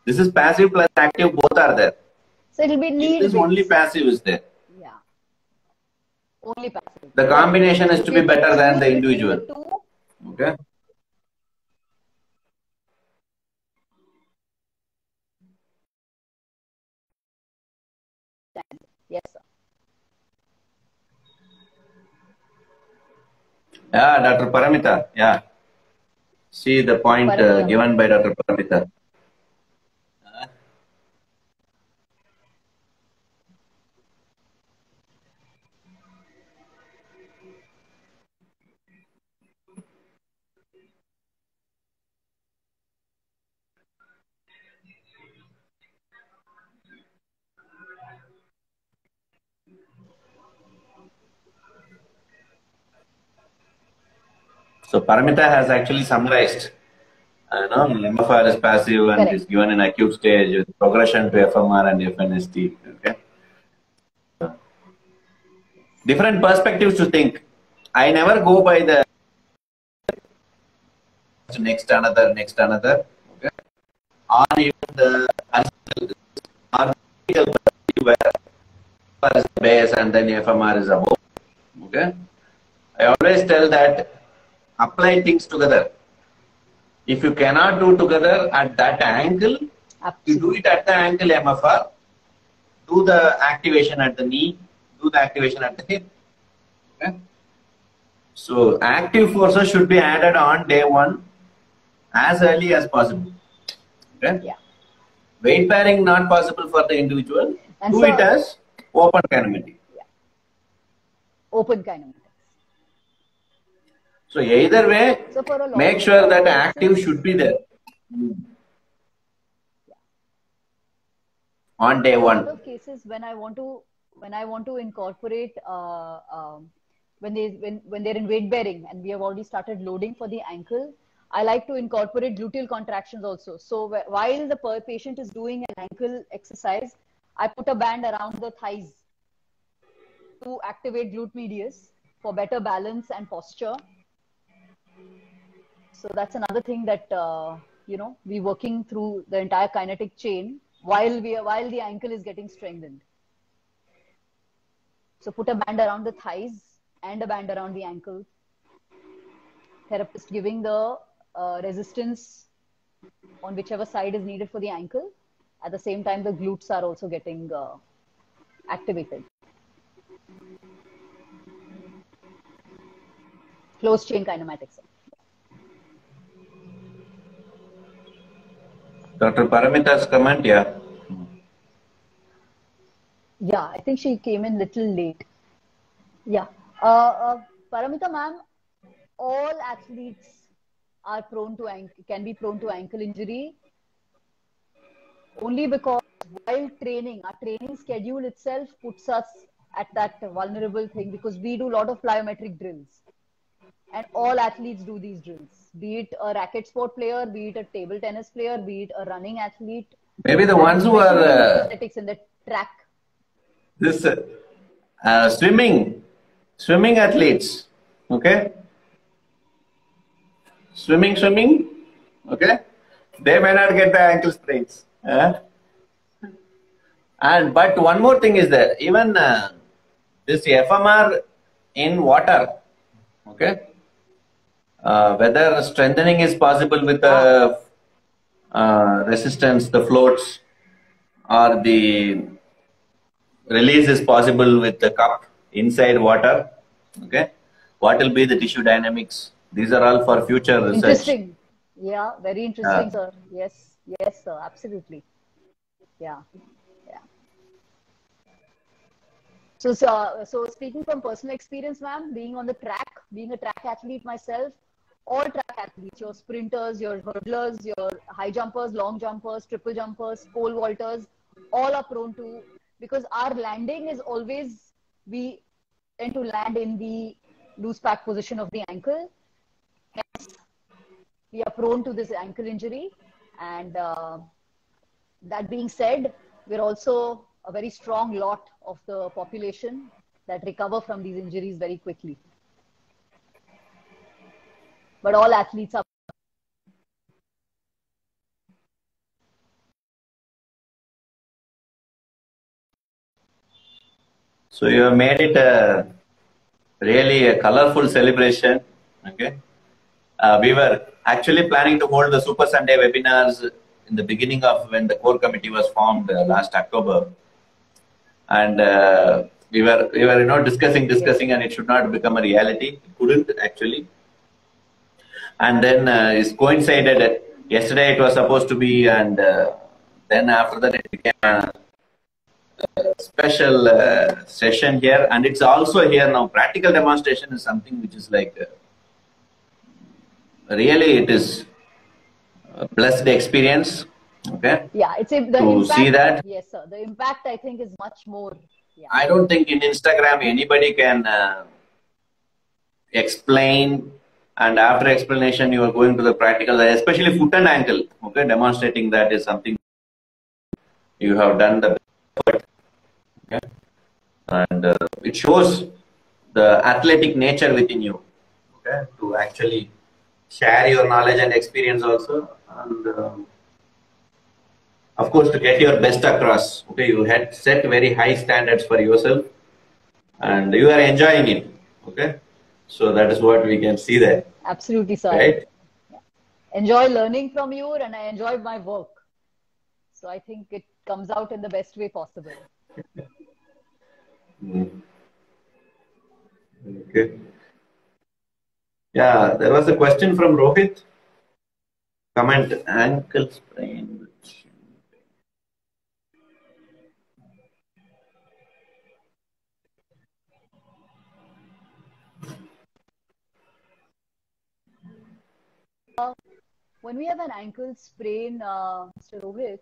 This is passive plus active, both are there. So it'll be In need this based. only passive is there. Yeah. Only passive. The combination is to be better than the individual. The two, okay. yes, sir. Yeah, Dr. Paramita. Yeah. See the point given by Dr. Paramita. So Paramita has actually summarized. MFR is passive and Correct. is given in acute stage with progression to FMR and FNST. Okay. Different perspectives to think. I never go by the next another. Okay. Or even the where FMR is the base and then FMR is above. Okay. I always tell that apply things together. If you cannot do together at that angle, you do it at the angle MFR, do the activation at the knee, do the activation at the hip. Okay? So active forces should be added on day one as early as possible. Okay? Yeah. Weight bearing not possible for the individual. And do so, it as open kinematic. Yeah. Open kinematic. So either way, so make sure that active should be there on day one. In a lot of cases, when I want to incorporate when they're in weight bearing and we have already started loading for the ankle, I like to incorporate gluteal contractions also. So while the patient is doing an ankle exercise, I put a band around the thighs to activate glute medius for better balance and posture. So that's another thing that we're working through the entire kinetic chain while the ankle is getting strengthened. So put a band around the thighs and a band around the ankle. Therapist giving the resistance on whichever side is needed for the ankle. At the same time, the glutes are also getting activated. Closed chain kinematics. Dr. Paramita's comment, yeah. Yeah, I think she came in little late. Yeah. Paramita ma'am, all athletes are can be prone to ankle injury only because while training, our training schedule itself puts us at that vulnerable thing because we do a lot of plyometric drills. And all athletes do these drills, be it a racket sport player, be it a table tennis player, be it a running athlete. Maybe the ones who are athletics in the track. This swimming athletes, okay? Swimming, okay? They may not get the ankle sprains. But one more thing is there. Even this FMR in water, okay? Whether strengthening is possible with the resistance, the floats, or the release is possible with the cup inside water. Okay, what will be the tissue dynamics? These are all for future research. Interesting. Yeah, very interesting, sir. Yes, sir. Absolutely. Yeah. So speaking from personal experience, ma'am, being on the track, being a track athlete myself, all track athletes, your sprinters, your hurdlers, your high jumpers, long jumpers, triple jumpers, pole vaulters, all are prone to, because our landing is always, we tend to land in the loose pack position of the ankle. Hence, we are prone to this ankle injury. And that being said, we're also a very strong lot of the population that recover from these injuries very quickly. but all athletes are. So you have made it really a colorful celebration. Okay. We were actually planning to hold the Super Sunday webinars in the beginning of when the core committee was formed last October, and we were discussing, and it should not become a reality. It couldn't actually, and then it's coincided. Yesterday it was supposed to be, and then after that it became a special session here, and it's also here now. Practical demonstration is something which is like. Really, it is a blessed experience. Okay. Yeah, it's the to impact, see that. Yes, sir. The impact, I think, is much more. Yeah. I don't think in Instagram anybody can explain, and after explanation you are going to the practical, especially foot and ankle. Okay, demonstrating that is something you have done the effort. Okay, and it shows the athletic nature within you. Okay, to actually share your knowledge and experience also, and of course to get your best across. Okay, you had set very high standards for yourself, and you are enjoying it. Okay, so that is what we can see there. Absolutely, sir. Right? Enjoy learning from you, and I enjoyed my work. So I think it comes out in the best way possible. Okay. Yeah, there was a question from Rohit. Comment: ankle sprain. When we have an ankle sprain, Mr. Rohit,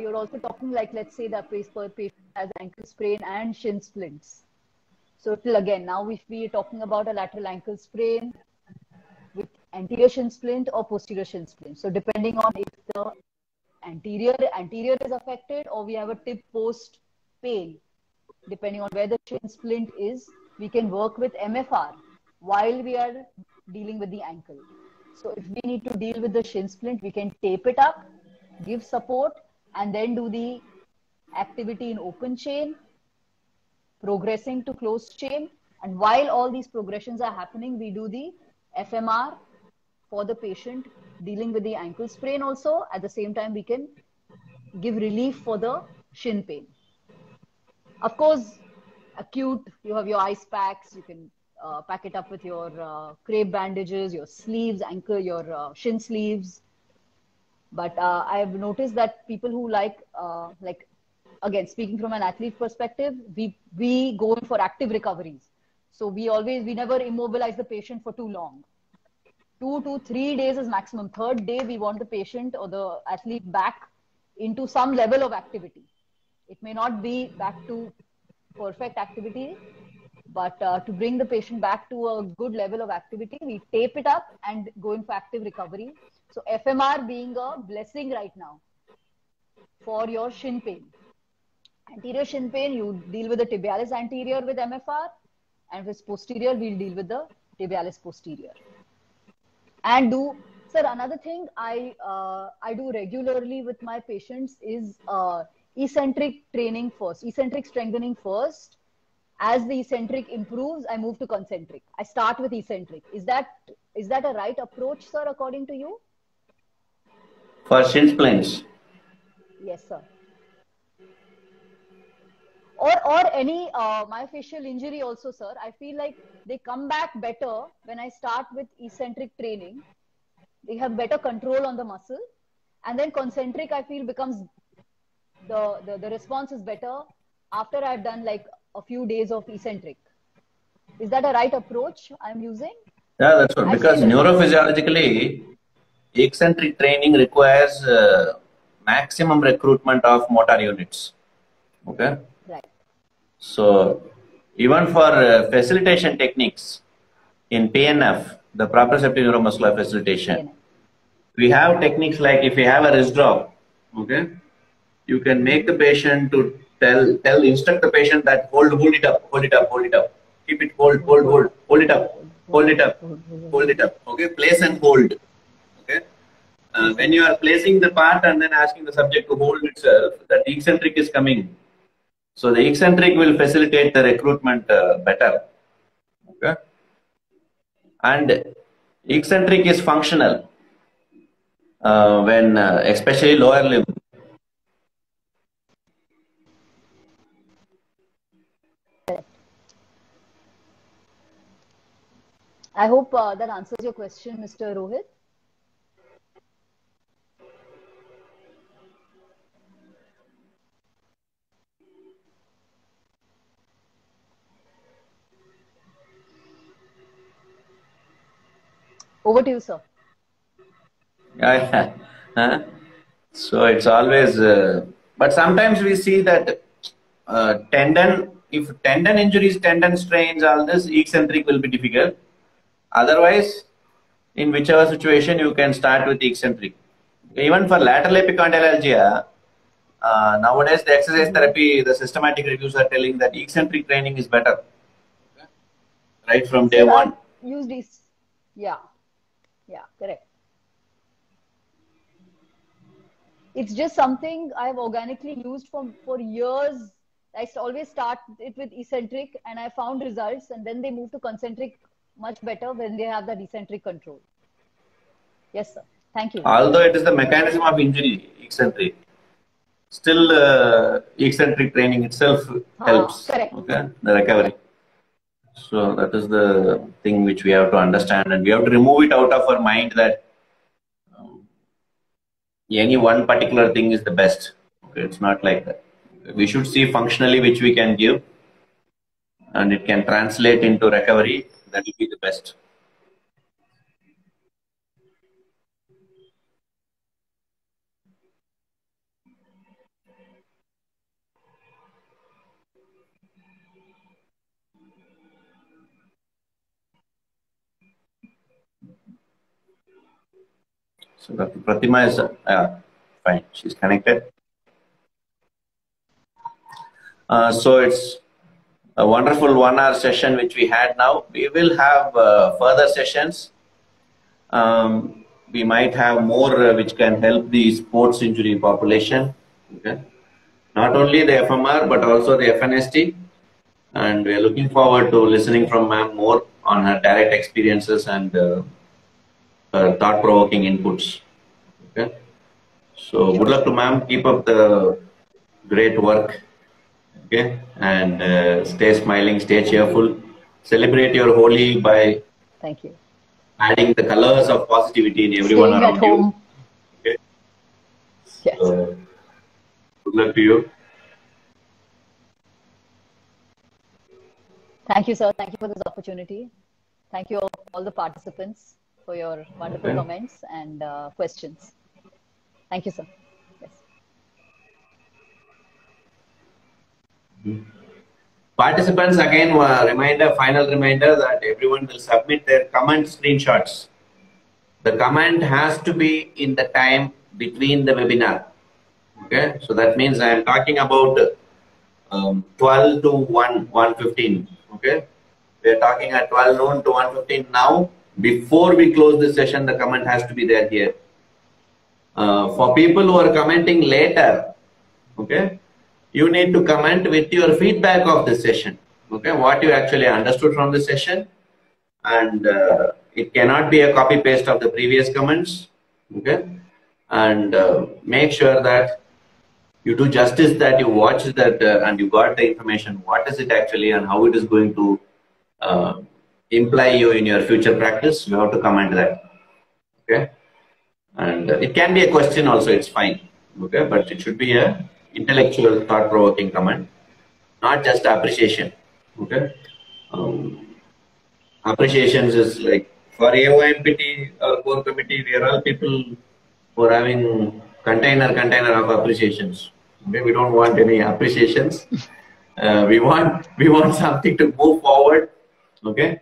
you're also talking like, let's say that patient has ankle sprain and shin splints. So again, now if we are talking about a lateral ankle sprain with anterior shin splint or posterior shin splint. So depending on if the anterior is affected or we have a tip post pain, depending on where the shin splint is, we can work with MFR while we are dealing with the ankle. So if we need to deal with the shin splint, we can tape it up, give support, and then do the activity in open chain, progressing to closed chain. And while all these progressions are happening, we do the FMR for the patient dealing with the ankle sprain also. At the same time, we can give relief for the shin pain. Of course, acute, you have your ice packs, you can pack it up with your crepe bandages, your sleeves, your shin sleeves. But I've noticed that people who like, again, speaking from an athlete perspective, we go in for active recoveries. So we never immobilize the patient for too long. 2 to 3 days is maximum. Third day, we want the patient or the athlete back into some level of activity. It may not be back to perfect activity, but to bring the patient back to a good level of activity, we tape it up and go in for active recovery. So FMR being a blessing right now for your shin pain. Anterior shin pain, you deal with the tibialis anterior with MFR, and with posterior, we'll deal with the tibialis posterior. And sir, another thing I do regularly with my patients is eccentric training first, eccentric strengthening first. As the eccentric improves, I move to concentric. I start with eccentric. Is that a right approach, sir, according to you? For shin splints? Yes, sir. Or any myofascial injury also, sir. I feel like they come back better when I start with eccentric training. They have better control on the muscle. And then concentric, I feel, becomes the response is better after I've done like a few days of eccentric. Is that a right approach I'm using? Yeah, that's right. Because neurophysiologically, eccentric training requires maximum recruitment of motor units. Okay? Right. So, even for facilitation techniques in PNF, the proprioceptive neuromuscular facilitation, we have techniques like if you have a wrist drop, okay, you can make the patient to instruct the patient that hold it up, keep it, hold it up. Hold it up. Hold it up. Okay. Place and hold. Okay. When you are placing the part and then asking the subject to hold itself, that eccentric is coming. So the eccentric will facilitate the recruitment better. Okay. And eccentric is functional when especially lower limb. I hope that answers your question, Mr. Rohit. Over to you, sir. Yeah. So it's always, but sometimes we see that if tendon injuries, tendon strains, all this, eccentric will be difficult. Otherwise, in whichever situation, you can start with eccentric. Even for lateral epicondylalgia, nowadays the exercise therapy, the systematic reviews are telling that eccentric training is better. Right from day one. Use these. Yeah. Yeah, correct. It's just something I've organically used for years. I always start it with eccentric and I found results, and then they move to concentric much better when they have that eccentric control. Yes, sir. Thank you. Although it is the mechanism of injury, eccentric, still eccentric training itself helps. Correct. Okay, the recovery. So that is the thing which we have to understand, and we have to remove it out of our mind that any one particular thing is the best. Okay, it's not like that. We should see functionally which we can give, and it can translate into recovery. That will be the best. So Dr. Pratima is fine. She's connected. So it's a wonderful 1 hour session which we had now. We will have further sessions. We might have more which can help the sports injury population. Okay. Not only the FMR but also the FNST. And we are looking forward to listening from ma'am more on her direct experiences and thought-provoking inputs. Okay. So good luck to ma'am. Keep up the great work. Okay. And stay smiling, stay cheerful. Celebrate your Holi by Thank you. adding the colors of positivity in everyone Staying around at home. you. Okay. Yes. So, good luck to you. Thank you, sir. Thank you for this opportunity. Thank you all the participants for your wonderful comments and questions. Thank you, sir. Yes. Participants, again, final reminder that everyone will submit their comment screenshots. The comment has to be in the time between the webinar. Okay, so that means I am talking about 12 to 1:15. Okay, we are talking at 12 noon to 1:15 now. Before we close this session, the comment has to be there here. For people who are commenting later, okay, you need to comment with your feedback of the session. Okay, what you actually understood from the session, and it cannot be a copy paste of the previous comments. Okay, and make sure that you do justice that you watched that and you got the information. What is it actually, and how it is going to imply you in your future practice? You have to comment that. Okay, and it can be a question also. It's fine. Okay, but it should be a intellectual, thought-provoking comment, not just appreciation. Okay, appreciations is like for AOMPT or core committee, we are all people who are having container of appreciations. Okay, we don't want any appreciations. We want something to move forward. Okay,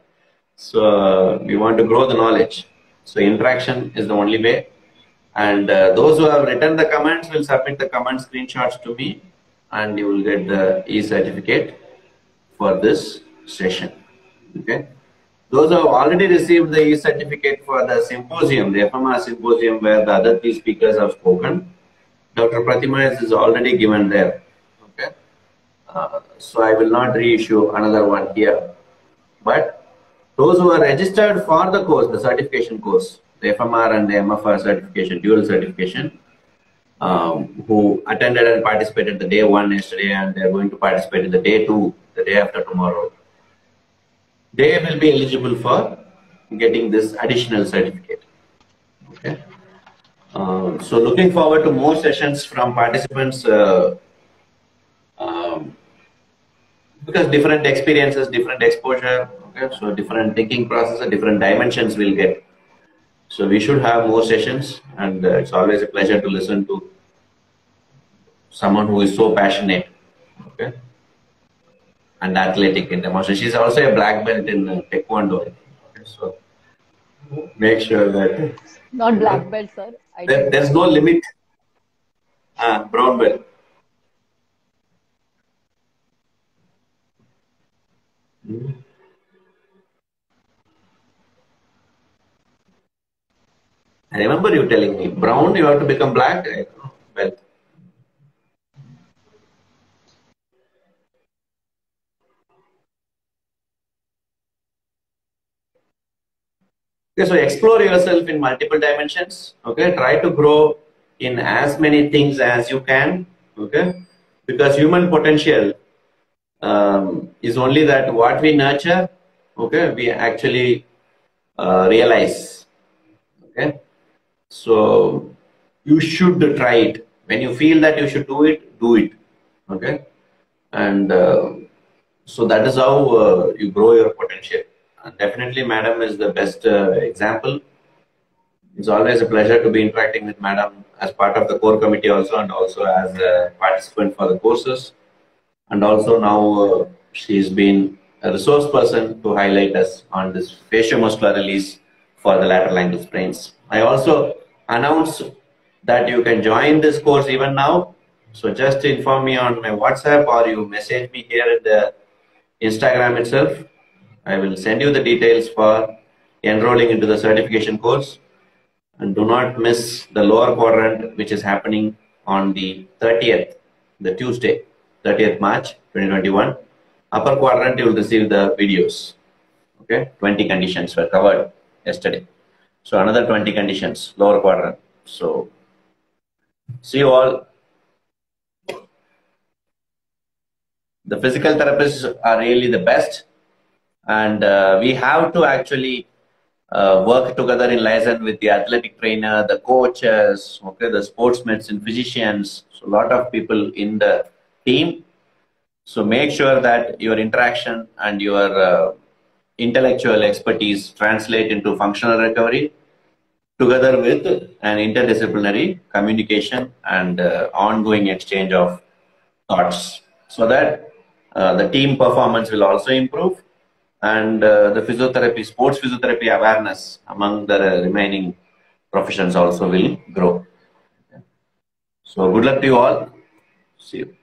so we want to grow the knowledge. So interaction is the only way. And those who have written the comments will submit the comment screenshots to me, and you will get the e-certificate for this session. Okay. those who have already received the e-certificate for the symposium, the FMR symposium where the other three speakers have spoken, Dr. Pratima is already given there. Okay, so I will not reissue another one here. But those who are registered for the course, the certification course, the FMR and the MFR certification, dual certification, who attended and participated the day 1 yesterday, and they are going to participate in the day 2, the day after tomorrow, they will be eligible for getting this additional certificate. Okay. So looking forward to more sessions from participants, because different experiences, different exposure, okay, so different thinking process, different dimensions will get. So we should have more sessions, and it's always a pleasure to listen to someone who is so passionate, okay, and athletic in demonstration. She's also a black belt in Taekwondo. Okay, so make sure that not black belt, sir. There's no limit. Brown belt. I remember you telling me, brown, you have to become black. Belt. Okay, so explore yourself in multiple dimensions. Okay, try to grow in as many things as you can. Okay, because human potential is only that what we nurture. Okay, we actually realize. Okay, so you should try it. When you feel that you should do it, do it. Okay, and so that is how you grow your potential. Definitely, Madam is the best example. It's always a pleasure to be interacting with Madam as part of the core committee also, and also as a participant for the courses. And also now she's been a resource person to highlight us on this fasciomuscular release for the lateral ankle sprains. I also announced that you can join this course even now. So just inform me on my WhatsApp, or you message me here in the Instagram itself. I will send you the details for enrolling into the certification course. And do not miss the lower quadrant, which is happening on the 30th, the Tuesday, 30th March 2021. Upper quadrant, you will receive the videos. Okay, 20 conditions were covered yesterday. So another 20 conditions, lower quadrant. So see you all. The physical therapists are really the best, and we have to actually work together in liaison with the athletic trainer, the coaches, okay, the sports medicine physicians, so a lot of people in the team. So make sure that your interaction and your intellectual expertise translate into functional recovery, together with an interdisciplinary communication and ongoing exchange of thoughts, so that the team performance will also improve, and the physiotherapy, sports physiotherapy awareness among the remaining professions also will grow. So good luck to you all. See you.